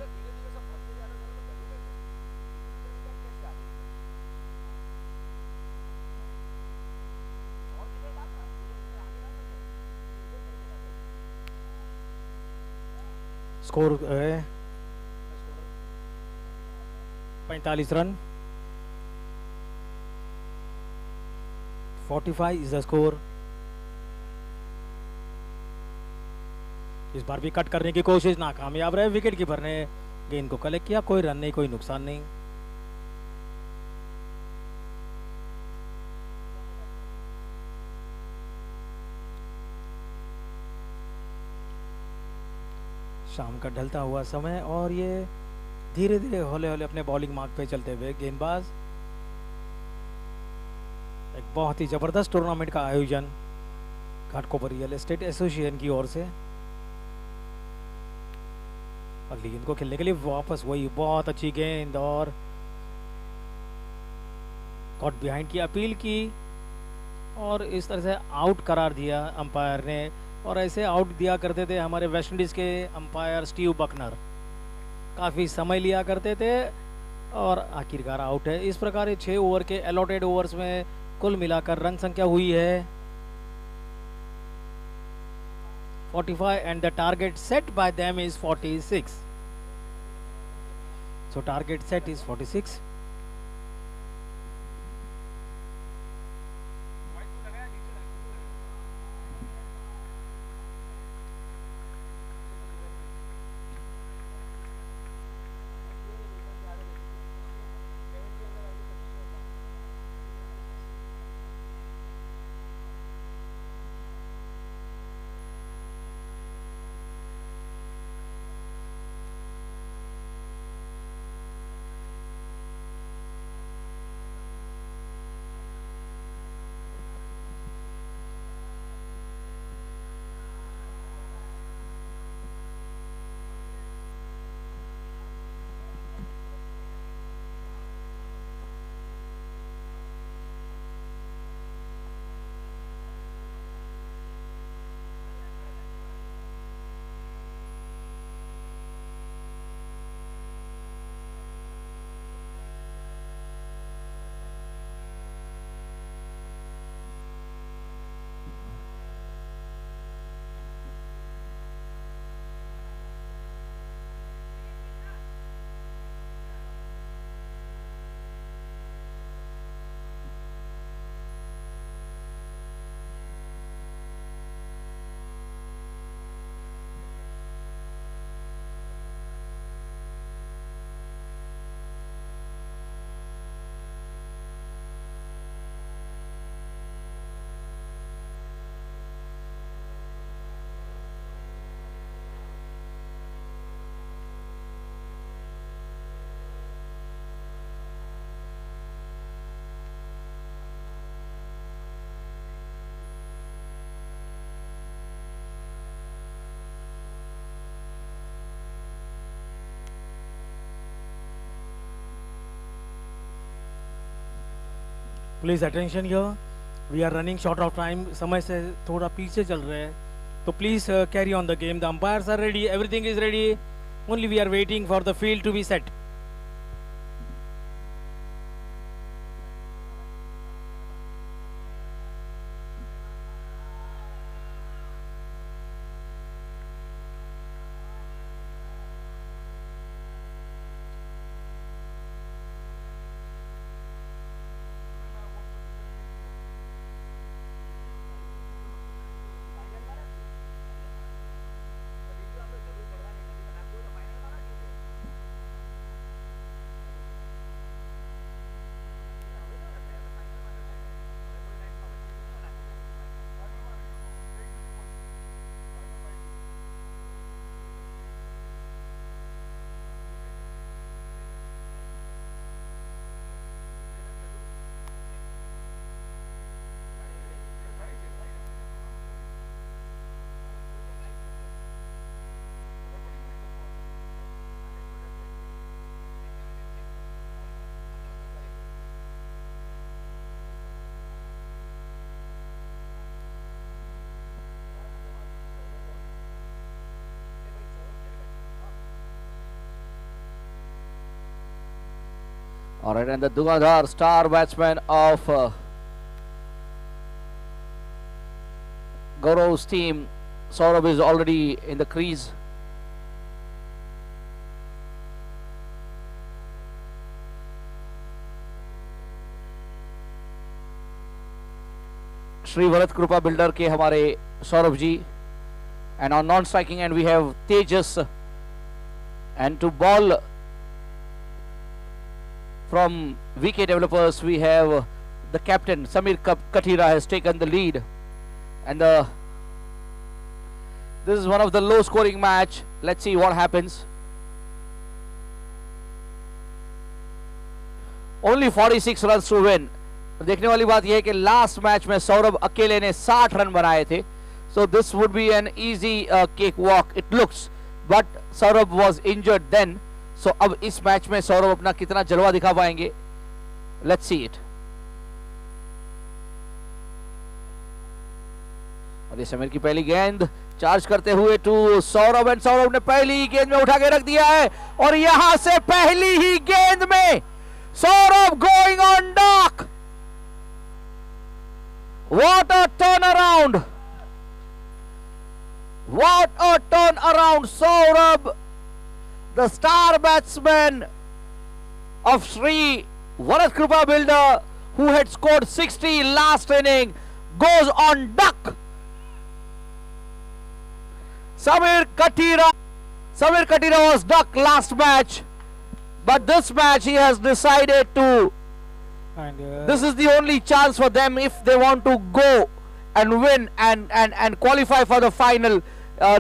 स्कोर है 45 रन, 45 इज द स्कोर। इस बार भी कट करने की कोशिश नाकामयाब रहे, विकेट कीपर ने गेंद को कलेक्ट किया, कोई रन नहीं, कोई नुकसान नहीं। शाम का ढलता हुआ समय और ये धीरे धीरे हौले हौले अपने बॉलिंग मार्क पे चलते हुए गेंदबाज। एक बहुत ही जबरदस्त टूर्नामेंट का आयोजन घाटकोपर रियल एस्टेट एसोसिएशन की ओर से। अगली गेंद को खेलने के लिए वापस वही बहुत अच्छी गेंद और कॉट बिहाइंड की अपील की और इस तरह से आउट करार दिया अंपायर ने। और ऐसे आउट दिया करते थे हमारे वेस्ट इंडीज़ के अंपायर स्टीव बकनर, काफ़ी समय लिया करते थे और आखिरकार आउट है। इस प्रकार ये 6 ओवर के अलॉटेड ओवर्स में कुल मिलाकर रन संख्या हुई है 45 and the target set by them is 46। So target set is 46। Please attention here, we are running short of time, समय से थोड़ा पीछे चल रहे हैं, तो please carry on the game. The umpires are ready, everything is ready, only we are waiting for the field to be set. All right, and the Dugadhar star batsman of Gaurav's team, Saurabh, is already in the crease. Shri Bharat Krupa builder के हमारे Saurabh ji, and on non-striking end we have Tejas, and to ball from VK Developers we have the captain Samir Kathira has taken the lead, and this is one of the low scoring match. Let's see what happens. Only 46 runs to win. देखने वाली बात यह है कि last match में सौरभ अकेले ने 60 run बनाए थे, so this would be an easy cake walk it looks, but Saurabh was injured then. So अब इस मैच में सौरभ अपना कितना जलवा दिखा पाएंगे, लेट्स सी इट. और ये समीर की पहली गेंद चार्ज करते हुए टू सौरभ, एंड सौरभ ने पहली ही गेंद में उठा के रख दिया है, और यहां से पहली ही गेंद में Saurabh going on dock. What a turn around, what a turn around. Saurabh, the star batsman of Shri Bharat Krupa builder, who had scored 60 last inning, goes on duck. Samir Kathira was duck last match, but this match he has decided to, And this is the only chance for them if they want to go and win and qualify for the final.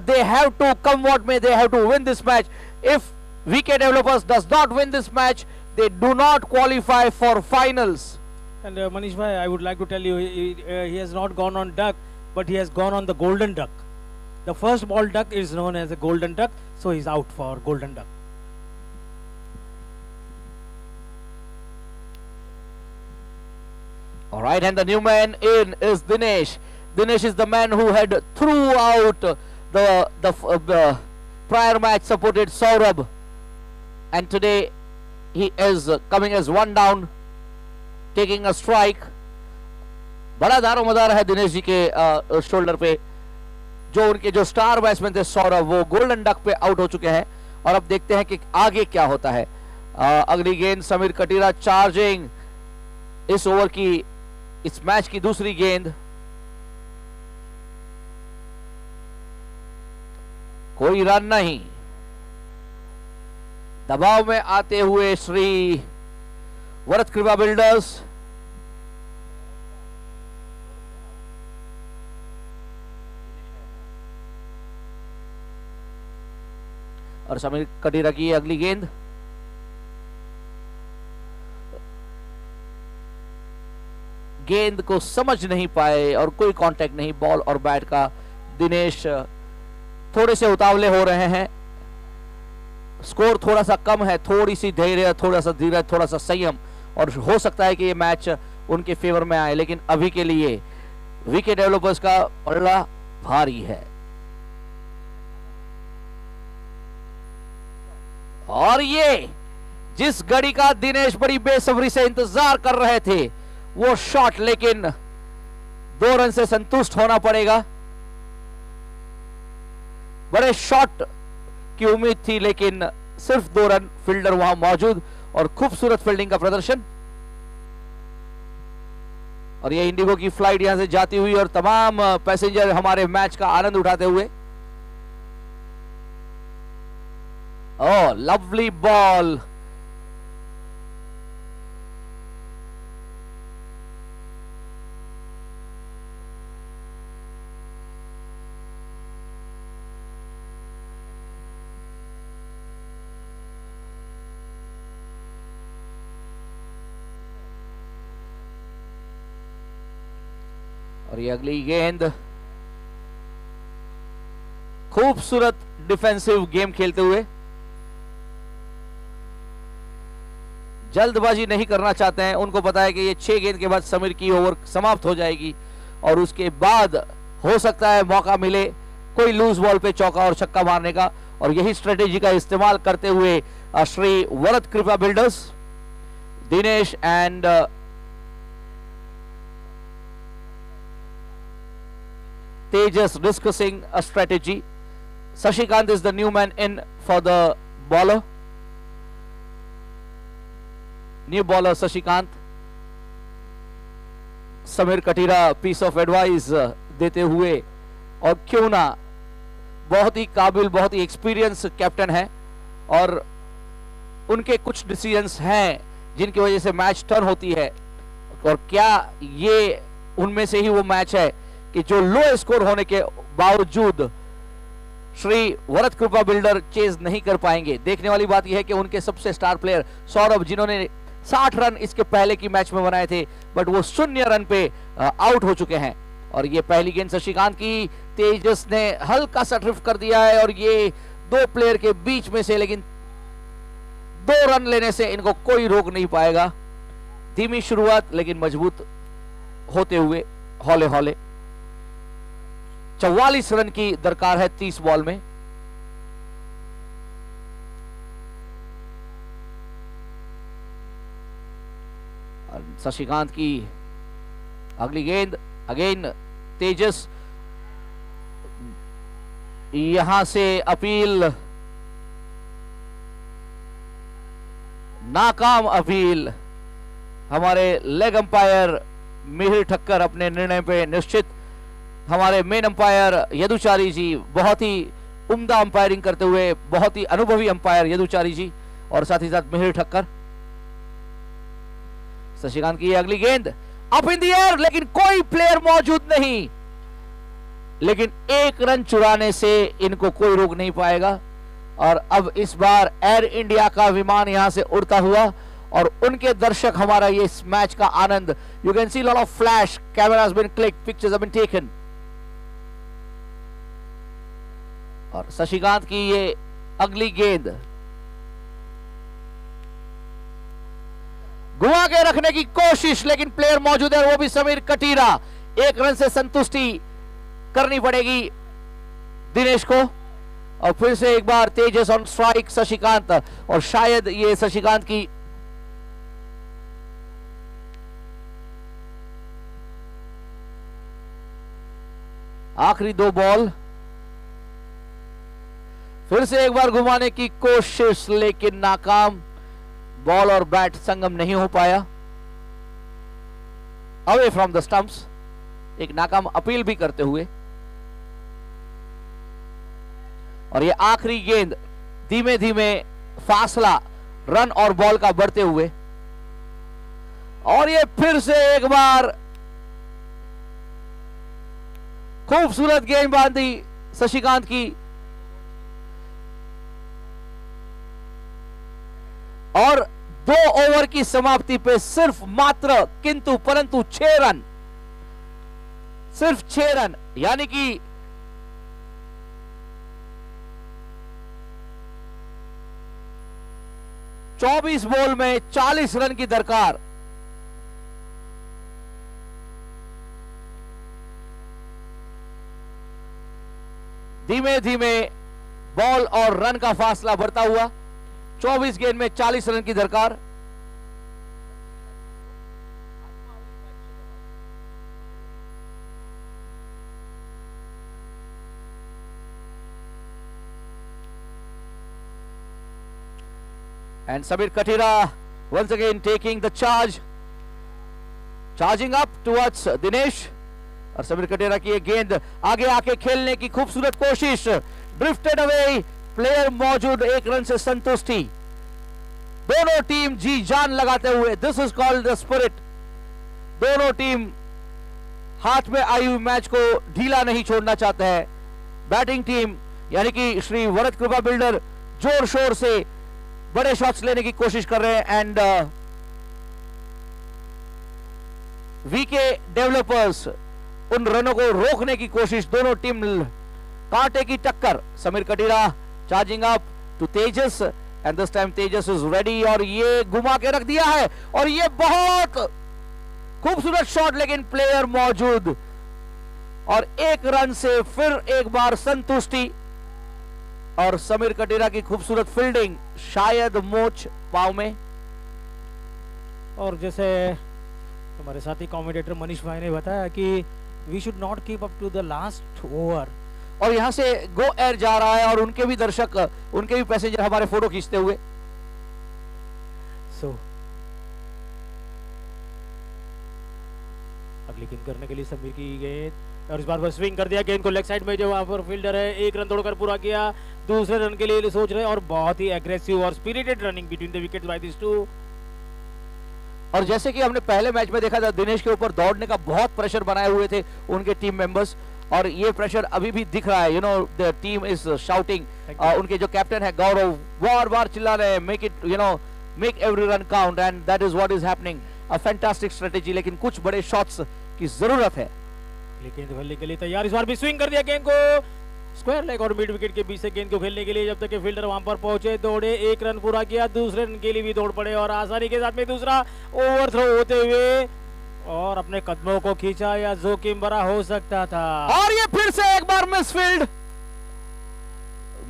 They have to, come what may, they have to win this match. If VK Developers does not win this match, they do not qualify for finals. And Manish bhai, I would like to tell you, he has not gone on duck, but he has gone on the golden duck. The first ball duck is known as a golden duck, so he's out for golden duck. All right, and the new man in is Dinesh. Dinesh is the man who had throughout the prior match supported Saurabh, and today he is coming as one down, taking a strike. बड़ा दारोमदार है दिनेश जी के shoulder पे. जो उनके जो star batsman थे सौरभ, वो golden duck पे आउट हो चुके हैं, और अब देखते हैं कि आगे क्या होता है. अगली गेंद समीर कटीरा चार्जिंग, इस ओवर की, इस मैच की दूसरी गेंद. कोई रन नहीं. दबाव में आते हुए श्री भरत कृपा बिल्डर्स. और समीर कटीरा की अगली गेंद. गेंद को समझ नहीं पाए और कोई कांटेक्ट नहीं बॉल और बैट का. दिनेश थोड़े से उतावले हो रहे हैं. स्कोर थोड़ा सा कम है, थोड़ी सी धैर्य, थोड़ा सा धीरज, थोड़ा सा संयम, और हो सकता है कि ये मैच उनके फेवर में आए, लेकिन अभी के लिए वीके डेवलपर्स का पलड़ा भारी है। और ये जिस घड़ी का दिनेश बड़ी बेसब्री से इंतजार कर रहे थे वो शॉट, लेकिन 2 रन से संतुष्ट होना पड़ेगा। बड़े शॉट की उम्मीद थी लेकिन सिर्फ 2 रन, फील्डर वहां मौजूद और खूबसूरत फील्डिंग का प्रदर्शन। और ये इंडिगो की फ्लाइट यहां से जाती हुई और तमाम पैसेंजर हमारे मैच का आनंद उठाते हुए। ओह, लवली बॉल। और ये अगली गेंद, खूबसूरत डिफेंसिव गेम खेलते हुए। जल्दबाजी नहीं करना चाहते हैं, उनको पता है कि ये 6 गेंद के बाद समीर की ओवर समाप्त हो जाएगी और उसके बाद हो सकता है मौका मिले कोई लूज बॉल पे चौका और छक्का मारने का। और यही स्ट्रेटेजी का इस्तेमाल करते हुए Shri Varad Kripa builders, Dinesh and Tejas discussing a strategy. Sashikant is the new man in for the bowler. New bowler Sashikant. Sameer Katira piece of advice देते हुए, और क्यों ना, बहुत ही काबिल, बहुत ही एक्सपीरियंस कैप्टन है और उनके कुछ डिसीजंस हैं जिनकी वजह से मैच टर्न होती है। और क्या ये उनमें से ही वो मैच है कि जो लो स्कोर होने के बावजूद श्री वरद कृपा बिल्डर चेज नहीं कर पाएंगे। देखने वाली बात यह है कि उनके सबसे स्टार प्लेयर सौरभ, जिन्होंने 60 रन इसके पहले की मैच में बनाए थे, बट वो 0 रन पे आउट हो चुके हैं। और ये पहली गेंद शशिकांत की, तेजस ने हल्का सा ड्रिफ्ट कर दिया है और ये 2 प्लेयर के बीच में से, लेकिन 2 रन लेने से इनको कोई रोक नहीं पाएगा। धीमी शुरुआत लेकिन मजबूत होते हुए हौले हौले। 44 रन की दरकार है 30 बॉल में। शशिकांत की अगली गेंद, अगेन तेजस, यहां से अपील, नाकाम अपील। हमारे लेग अंपायर मिहिर ठक्कर अपने निर्णय पे निश्चित। हमारे मेन अंपायर यदुचारी जी बहुत ही उम्दा अंपायरिंग करते हुए, बहुत ही अनुभवी अंपायर यदुचारी जी, और साथ ही साथ मिहिर ठक्कर। शशिकांत की अगली गेंद अप इन द एयर, लेकिन कोई प्लेयर मौजूद नहीं, लेकिन 1 रन चुराने से इनको कोई रोक नहीं पाएगा। और अब इस बार एयर इंडिया का विमान यहां से उड़ता हुआ और उनके दर्शक हमारा ये इस मैच का आनंद। You can see lot of flash, camera has been clicked, pictures have been taken. और शशिकांत की ये अगली गेंद घुमा के रखने की कोशिश, लेकिन प्लेयर मौजूद है, वो भी समीर कटीरा। 1 रन से संतुष्टि करनी पड़ेगी दिनेश को। और फिर से एक बार तेजस ऑन स्ट्राइक, शशिकांत, और शायद ये शशिकांत की आखिरी 2 बॉल। फिर से एक बार घुमाने की कोशिश लेकिन नाकाम। बॉल और बैट संगम नहीं हो पाया। अवे फ्रॉम द स्टंप्स, एक नाकाम अपील भी करते हुए। और ये आखिरी गेंद, धीमे धीमे फासला रन और बॉल का बढ़ते हुए। और ये फिर से एक बार खूबसूरत गेंदबाजी शशिकांत की। और 2 ओवर की समाप्ति पे सिर्फ मात्र किंतु परंतु 6 रन, सिर्फ 6 रन, यानी कि चौबीस बॉल में 40 रन की दरकार। धीमे धीमे बॉल और रन का फासला बढ़ता हुआ। 24 गेंद में 40 रन की दरकार। And Samir Katira once again taking the charge, charging up towards Dinesh। और समीर कटेरा की एक गेंद आगे आके खेलने की खूबसूरत कोशिश, ड्रिफ्टेड अवे, प्लेयर मौजूद, एक रन से संतुष्टि। दोनों टीम जी जान लगाते हुए, this is called the spirit. दोनों टीम हाथ में आई हुई मैच को ढीला नहीं छोड़ना चाहते हैं। बैटिंग टीम यानी कि श्री वरद कृपा बिल्डर जोर शोर से बड़े शॉट्स लेने की कोशिश कर रहे हैं एंड वीके डेवलपर्स उन रनों को रोकने की कोशिश। दोनों टीम कांटे की टक्कर। Sameer Katira charging up to Tejas and this time Tejas is ready और ये घुमा के रख दिया है और ये बहुत खूबसूरत शॉट, लेकिन प्लेयर मौजूद और एक रन से फिर एक बार संतुष्टि। और समीर कटीरा की खूबसूरत फील्डिंग, शायद मोच पाव में। और जैसे हमारे साथी कमेंटेटर मनीष भाई ने बताया कि we should not keep up to the last over. और यहां से गो एयर जा रहा है और उनके भी दर्शक, उनके भी पैसेंजर हमारे फोटो खींचते हुए। सो अगली गेंद करने के लिए समीर की गेंद और इस बार वो स्विंग कर दिया गेंद को लेग साइड में, जो वहां पर फील्डर है एक रन तोड़कर पूरा किया। दूसरे रन के लिए सोच रहे हैं और बहुत ही एग्रेसिव और spirited running between the wickets by this two. और जैसे कि हमने पहले मैच में देखा था, दिनेश के ऊपर दौड़ने का बहुत प्रेशर बनाए हुए थे उनके टीम मेंबर्स और ये प्रेशर अभी भी दिख रहा है। You know the team is shouting. उनके जो कैप्टन है गौरव बार बार चिल्ला रहे हैं, make it, you know, make every run count and that is what is happening. A fantastic strategy, लेकिन कुछ बड़े शॉट्स की जरूरत है। गेंद खेलने के लिए तैयार, इस बार भी स्विंग कर दिया गेंद को स्क्वायर लेग और मिड विकेट के बीच से गेंद को खेलने के लिए। जब तक कि फील्डर वहां पर पहुंचे, दौड़े, एक रन पूरा किया, दूसरे रन के लिए भी दौड़ पड़े और आसानी के साथ में दूसरा ओवरथ्रो होते हुए और अपने कदमों को खींचा या जोखिम भरा हो सकता था। और ये फिर से एक बार मिसफील्ड,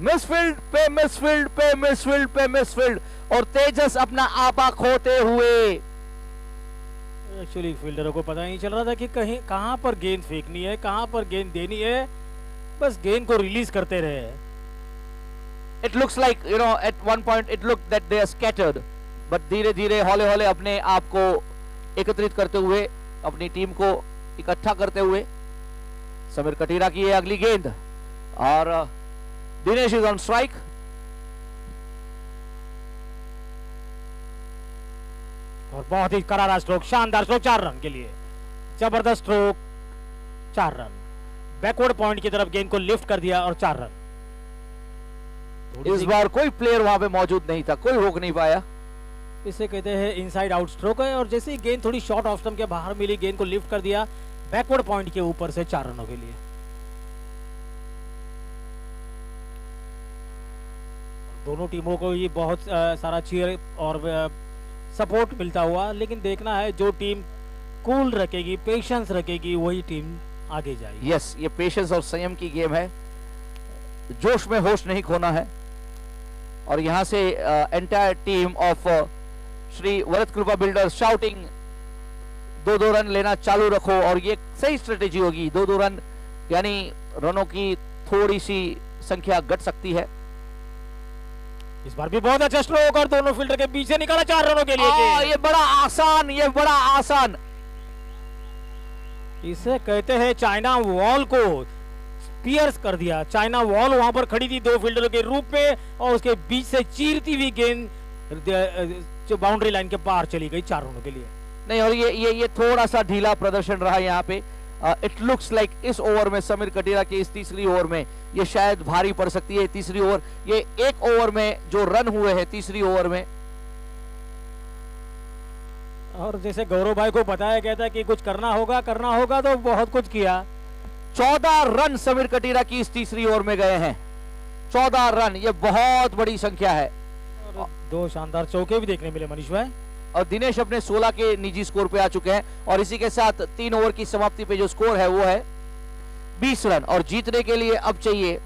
मिसफील्ड पे मिसफील्ड पे मिसफील्ड पे मिसफील्ड और तेजस अपना आपा खोते हुए। एक्चुअली फील्डरों को पता नहीं चल रहा था कि कहीं कहां पर गेंद फेंकनी है, कहां पर गेंद देनी है, बस गेंद को रिलीज करते रहे। It looks like, you know, at one point it looked that they are scattered, but धीरे धीरे हौले हौले अपने आप को एकत्रित करते हुए, अपनी टीम को इकट्ठा करते हुए समीर कटीरा की है अगली गेंद और दिनेश इज ऑन स्ट्राइक। और बहुत ही करारा स्ट्रोक, शानदार स्ट्रोक, 4 रन के लिए जबरदस्त स्ट्रोक, 4 रन। बैकवर्ड पॉइंट की तरफ गेंद को लिफ्ट कर दिया और 4 रन। इस बार कोई प्लेयर वहां पे मौजूद नहीं था, कोई रोक नहीं पाया। इसे कहते हैं इनसाइड आउट स्ट्रोक है और जैसे ही गेंद थोड़ी शॉर्ट ऑफ स्टंप के बाहर मिली, गेंद को लिफ्ट कर दिया बैकवर्ड पॉइंट के ऊपर से 4 रनों के लिए। दोनों टीमों को ये बहुत सारा चीयर और सपोर्ट मिलता हुआ, लेकिन देखना है जो टीम कूल रखेगी, पेशेंस रखेगी, वही टीम आगे जाएगी। यस, ये पेशेंस और संयम की गेम है, जोश में होश नहीं खोना है। और यहां से entire team of Shri Varad Kripa builders shouting 2-2 run लेना चालू रखो और ये सही स्ट्रेटेजी होगी। 2-2 रन यानी रनों की थोड़ी सी संख्या घट सकती है। इस बार भी बहुत अच्छा स्ट्रोक और दोनों फील्डर के बीच से निकाला 4 रनों के लिए। ये बड़ा आसान, ये बड़ा आसान। इसे कहते हैं चाइना वॉल को पियर्स कर दिया। चाइना वॉल वहां पर खड़ी थी 2 फील्डरों के रूप में और उसके बीच से चीरती हुई गेंद जो बाउंड्री लाइन के पार चली गई 4 रनों के लिए। नहीं, और ये थोड़ा सा ढीला प्रदर्शन रहा यहाँ पे। इट लुक्स लाइक इस ओवर में समीर कटीरा के इस तीसरी ओवर में ये शायद भारी पड़ सकती है। तीसरी ओवर, ये एक ओवर में जो रन हुए हैं तीसरी ओवर में, और जैसे गौरव भाई को बताया गया था कि कुछ करना होगा तो बहुत कुछ किया। 14 रन समीर कटीरा की इस तीसरी ओवर में गए हैं। 14 रन, ये बहुत बड़ी संख्या है। और 2 शानदार चौके भी देखने मिले मनीष भाई। और दिनेश अपने 16 के निजी स्कोर पे आ चुके हैं और इसी के साथ 3 ओवर की समाप्ति पे जो स्कोर है वो है 20 रन और जीतने के लिए अब चाहिए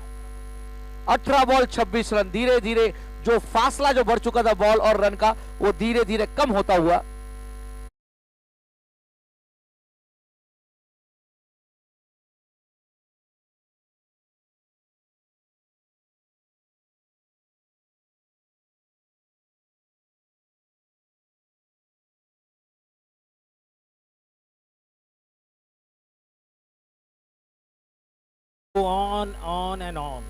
18 बॉल 26 रन। धीरे धीरे जो फासला जो बढ़ चुका था बॉल और रन का, वो धीरे धीरे कम होता हुआ। Go on and on.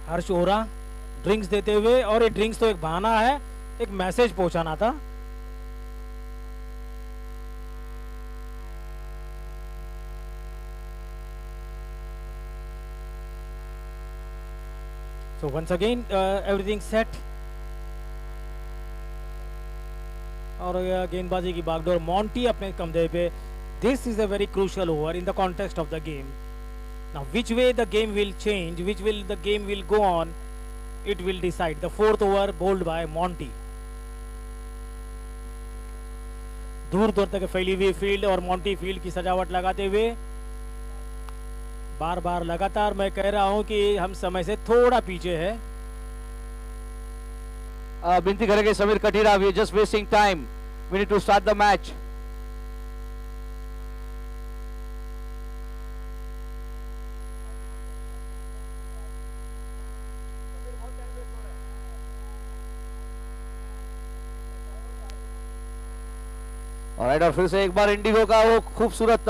Harsh aura drinks देते हुए, और ये ड्रिंक्स तो एक बहाना है, एक मैसेज पहुंचाना था। So once again everything set. और गेंदबाजी की बागडोर मॉन्टी अपने कंधे पे। This is a very crucial over in the context of the game. Now which way the game will change, which will the game will go on, it will decide. The fourth over bowled by Monty. दूर दूर तक फैली हुई field और Monty field की सजावट लगाते हुए बार बार लगातार मैं कह रहा हूं कि हम समय से थोड़ा पीछे है। विनती करेंगे Sameer Katira, we are just wasting time, we need to start the match. और फिर से एक बार इंडिगो का वो खूबसूरत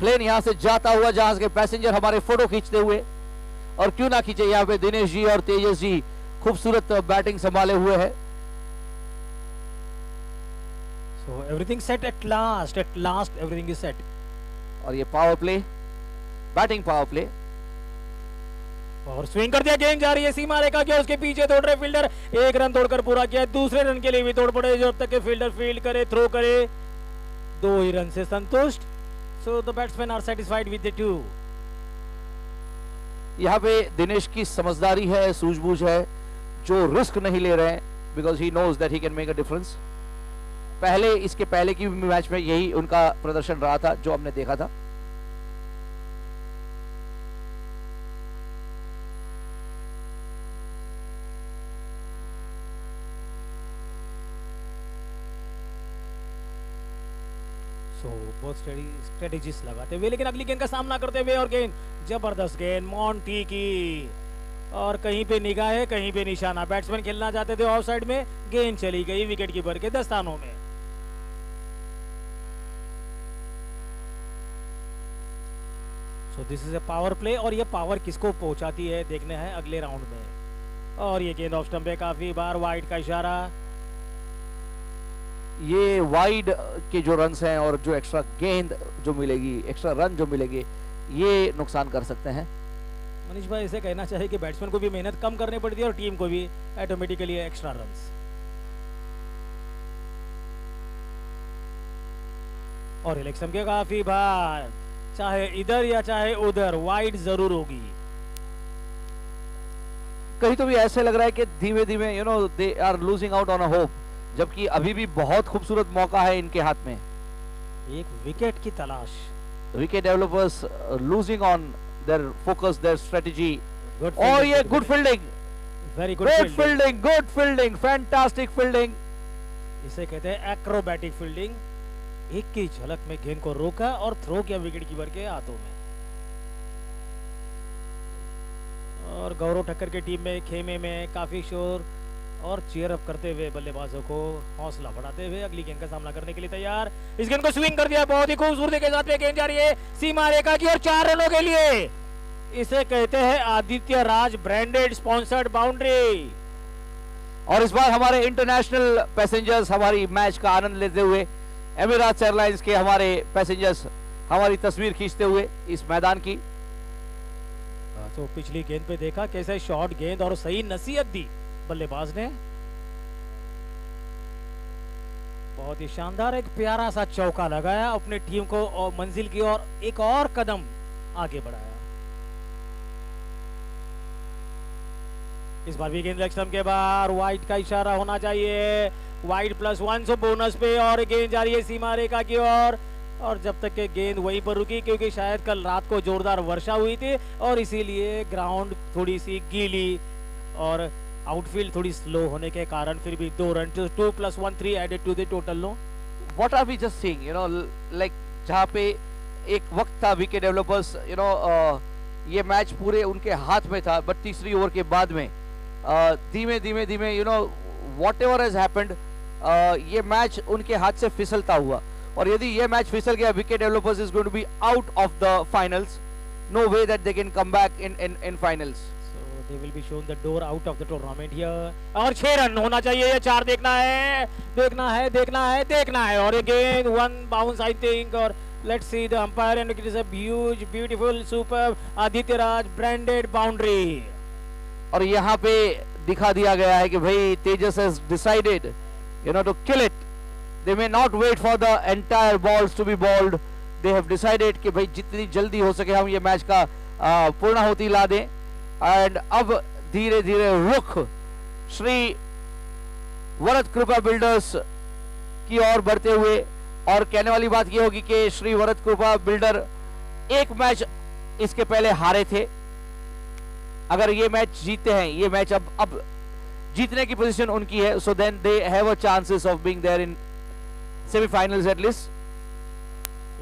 प्लेन यहां से जाता हुआ, जहां के पैसेंजर हमारे फोटो खींचते हुए, और क्यों ना खींचे, यहाँ पे दिनेश जी और तेजस जी खूबसूरत बैटिंग संभाले हुए है। So everything set at last everything is set. और ये power play, batting power play, और स्विंग कर दिया, गेंद जा रही है सीमा रेखा की, उसके पीछे दौड़ रहे फील्डर, एक रन तोड़कर पूरा किया। दूसरे रन के लिए भी तोड़ पड़े, जब तक के फील्डर फील्ड करे, थ्रो करे, 2 ही रन से संतुष्ट। So the batsman are satisfied with the 2। यहाँ पे दिनेश की समझदारी है, सूझबूझ है, जो रिस्क नहीं ले रहे हैं, because he knows that he can make a difference. इसके पहले की मैच में यही उनका प्रदर्शन रहा था जो हमने देखा था। बहुत स्ट्रेटेजीज लगाते हुए, लेकिन अगली गेंद का सामना करते हुए, और गेंद जबरदस्त गेंद मॉन्टी की, और कहीं पे निगाह है, कहीं पे निशाना। बैट्समैन खेलना चाहते थे ऑफ साइड में, गेंद चली गई विकेट कीपर के दस्तानों में। So this is a power play, और ये पावर किसको पहुंचाती है देखने हैं अगले राउंड में। और ये गेंद ऑफ स्टंप पे, काफी बार वाइड का इशारा। ये वाइड के जो रन्स हैं और जो एक्स्ट्रा गेंद जो मिलेगी, एक्स्ट्रा रन जो मिलेंगे, ये नुकसान कर सकते हैं। मनीष भाई इसे कहना चाहिए कि बैट्समैन को भी मेहनत कम करनी पड़ती है और टीम को भी ऑटोमेटिकली एक्स्ट्रा रन्स। और इलेक्शन के काफी बार, चाहे इधर या चाहे उधर, वाइड जरूर होगी। कहीं तो भी ऐसे लग रहा है कि धीमे धीमे they are losing out on a hope, जबकि अभी भी बहुत खूबसूरत मौका है इनके हाथ में। एक विकेट की तलाश। Wicket developers losing on their focus, their strategy. Good और fielding, ये good good fielding, very good good fielding, fantastic fielding. इसे कहते हैं एक्रोबैटिक फील्डिंग। एक की झलक में गेंद को रोका और थ्रो किया विकेट कीपर के हाथों में। और गौरव ठक्कर की टीम में खेमे में काफी शोर और चीयर अप करते हुए बल्लेबाजों को हौसला बढ़ाते हुए अगली गेंद का सामना करने के लिए तैयार। इस गेंद को स्विंग कर दिया, बहुत ही खूबसूरती के साथ में गेंद जा रही है सीमा रेखा की, और 4 रनों के लिए। इसे कहते हैं Aditya Raj branded sponsored boundary. और इस बार हमारे इंटरनेशनल पैसेंजर्स हमारी मैच का आनंद लेते हुए, एमिरेट्स एयरलाइंस के हमारे पैसेंजर्स हमारी तस्वीर खींचते हुए इस मैदान की। तो पिछली गेंद पे देखा कैसे शॉर्ट गेंद और सही नसीहत दी बल्लेबाज ने। बहुत ही शानदार एक प्यारा सा चौका लगाया, अपने टीम को और मंजिल की ओर एक और कदम आगे बढ़ाया। इस बार भी गेंद लेग स्टंप के बाहर, वाइड का इशारा होना चाहिए। वाइड +1 सो बोनस पे, और गेंद जा रही है सीमा रेखा की ओर। और जब तक के गेंद वहीं पर रुकी, क्योंकि शायद कल रात को जोरदार वर्षा हुई थी और इसीलिए ग्राउंड थोड़ी सी गीली और आउटफील्ड थोड़ी स्लो होने के कारण फिर भी 2 run, 2 + 1 3 added to the total. No What are we just seeing? You know, like जहाँ पे एक वक्त था विकेट डेवलपर्स, ये मैच पूरे उनके हाथ में था, बट तीसरी ओवर के बाद में धीमे धीमे धीमे वॉट एवर हैज हैपेंड, ये मैच उनके हाथ से फिसलता हुआ। और यदि ये मैच फिसल गया, wicket developers is going to be out of the finals. No way that they can come back in finals. So they will be shown the door out of the tournament here. और 6 run होना चाहिए, 4 देखना है, देखना है, देखना है, देखना है। और अगेन 1 बाउंस आई थिंक। और let's see the umpire and it is a huge beautiful super Aditya Raj branded boundary. और यहाँ पे दिखा दिया गया है कि भाई Tejas has decided to kill it. They may not wait for the entire balls to be bowled. They have decided कि भाई जितनी जल्दी हो सके हम ये मैच का पूर्णाहुति ला दें। एंड अब धीरे धीरे रुख श्री वरद कृपा बिल्डर्स की ओर बढ़ते हुए, और कहने वाली बात ये होगी कि श्री वरद कृपा बिल्डर एक मैच इसके पहले हारे थे। अगर ये मैच जीते हैं, ये मैच अब जीतने की पोजीशन उनकी है, so then they have a chances of being there in semifinals at least.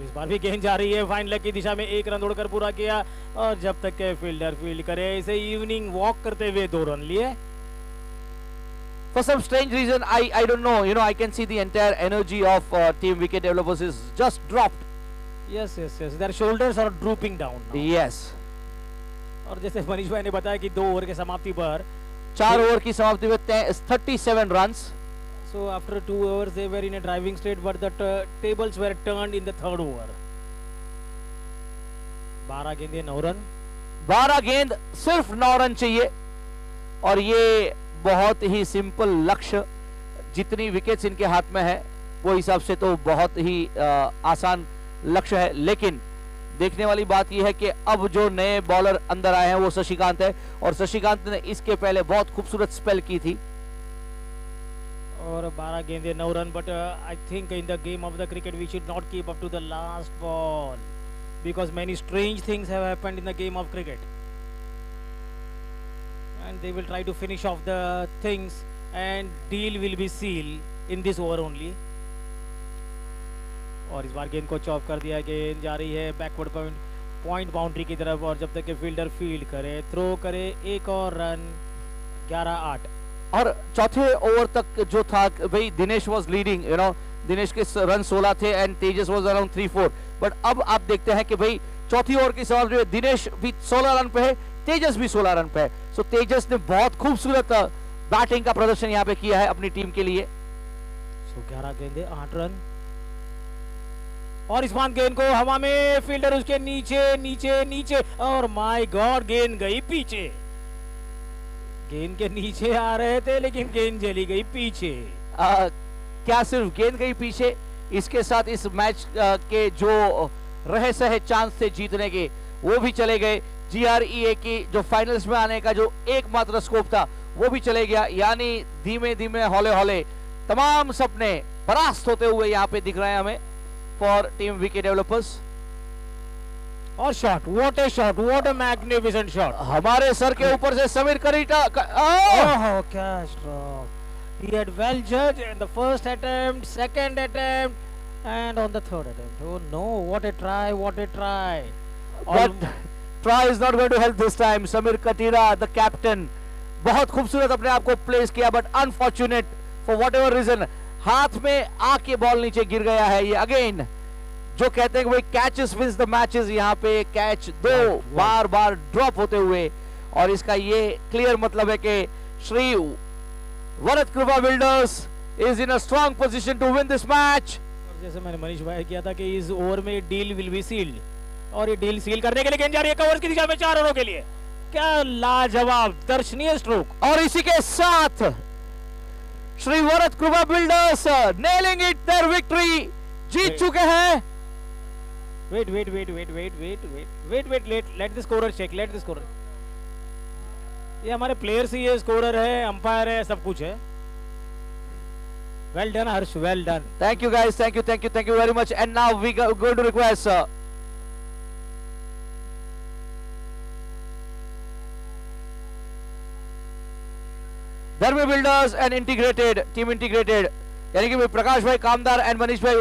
इस बार भी गेंद जा रही है फाइन लेग की दिशा में, 1 रन उड़कर पूरा किया। और जब तक के फील्डर फील्ड करे, इसे इवनिंग वॉक करते हुए 2 रन लिए। For some strange reason, I don't know. I can see the entire energy of team wicket developers is just dropped. Yes. Their shoulders are drooping down now. Yes. और जैसे मनीष भाई ने बताया कि 2 over के समाप्ति पर 4 ओवर की समाप्ति में 37 runs. So after 2 overs they were in a driving state, but the tables were turned in the 3rd over. 12 गेंदें 9 रन। 12 गेंद सिर्फ 9 रन चाहिए, और ये बहुत ही सिंपल लक्ष्य, जितनी विकेट्स इनके हाथ में है वो हिसाब से तो बहुत ही आसान लक्ष्य है। लेकिन देखने वाली बात यह है कि अब जो नए बॉलर अंदर आए हैं वो शशिकांत है, और शशिकांत ने इसके पहले बहुत खूबसूरत स्पेल की थी। और 12 गेंदें 9 run, but I think in the game of the cricket we should not keep up to the last ball, because many strange things have happened in the game of cricket, and they will try to finish off the things and deal will be sealed in this over only. और इस बार गेंद को chop कर दिया, गेंद जा रही है बैकवर्ड पॉइंट बाउंड्री की तरफ, और जब तक के फील्डर फील्ड करे, थ्रो करे, 1 और रन, 11-8। और चौथे ओवर तक जो था भाई, दिनेश वाज लीडिंग, दिनेश के रन 16 थे and Tejas was around 3-4। But अब आप देखते हैं कि भाई चौथी ओवर की समाप्ति में दिनेश भी 16 रन पे है, तेजस भी 16 रन पे है। सो तेजस ने बहुत खूबसूरत बैटिंग का प्रदर्शन यहाँ पे किया है अपनी टीम के लिए। सो 11 गेंदे 8 रन, और इस बार गेंद को हवा में, फील्डर उसके नीचे नीचे नीचे, और माय गॉड गेंद गई पीछे। गेंद के नीचे आ रहे थे लेकिन गेंद चली गई पीछे। क्या सिर्फ गेंद गई पीछे, इसके साथ इस मैच के जो रहे सहे चांस थे जीतने के वो भी चले गए। GREA की जो फाइनल्स में आने का जो एकमात्र स्कोप था वो भी चले गया। यानी धीमे धीमे हौले हौले तमाम सपने परास्त होते हुए यहाँ पे दिख रहे हैं हमें फॉर टीम विकेट डेवलपर्स। और shot, what A shot, what a magnificent shot. हमारे सर के ऊपर से समीर करीटा ओह क्या stroke. He had well judged in the first attempt, second attempt, and on the third attempt. Oh no, what a try, what a try. But try is not going to help this time. Sameer Katira the captain बहुत खूबसूरत अपने आप को place किया, but unfortunate for whatever reason हाथ में आके ball नीचे गिर गया है। ये अगेन जो कहते हैं कि भाई कैचेस विंस द मैचेस, यहाँ पे कैच 2 बार ड्रॉप होते हुए, और इसका ये क्लियर मतलब है कि Shri Varad Kripa builders is in a strong position to win this match. जैसे मैंने मनीष भाई किया था कि इस ओवर में डील विल बी सील्ड, और ये डील सील करने के लिए गेंद जा रही है कवर्स की दिशा में 4 रनों के लिए। क्या लाजवाब दर्शनीय स्ट्रोक। और इसी के साथ Shri Varad Kripa builders nailing it their victory, जीत चुके हैं। Wait, let the scorer check, let the scorer। ये हमारे प्लेयर्स ही है, स्कोरर है, अंपायर है, सब कुछ है। Well done, Harsh. Well done. Thank you guys. Thank you very much. And now we going to request Dharma Builders and Integrated, Team Integrated, यानी कि प्रकाश भाई कामदार and मनीष भाई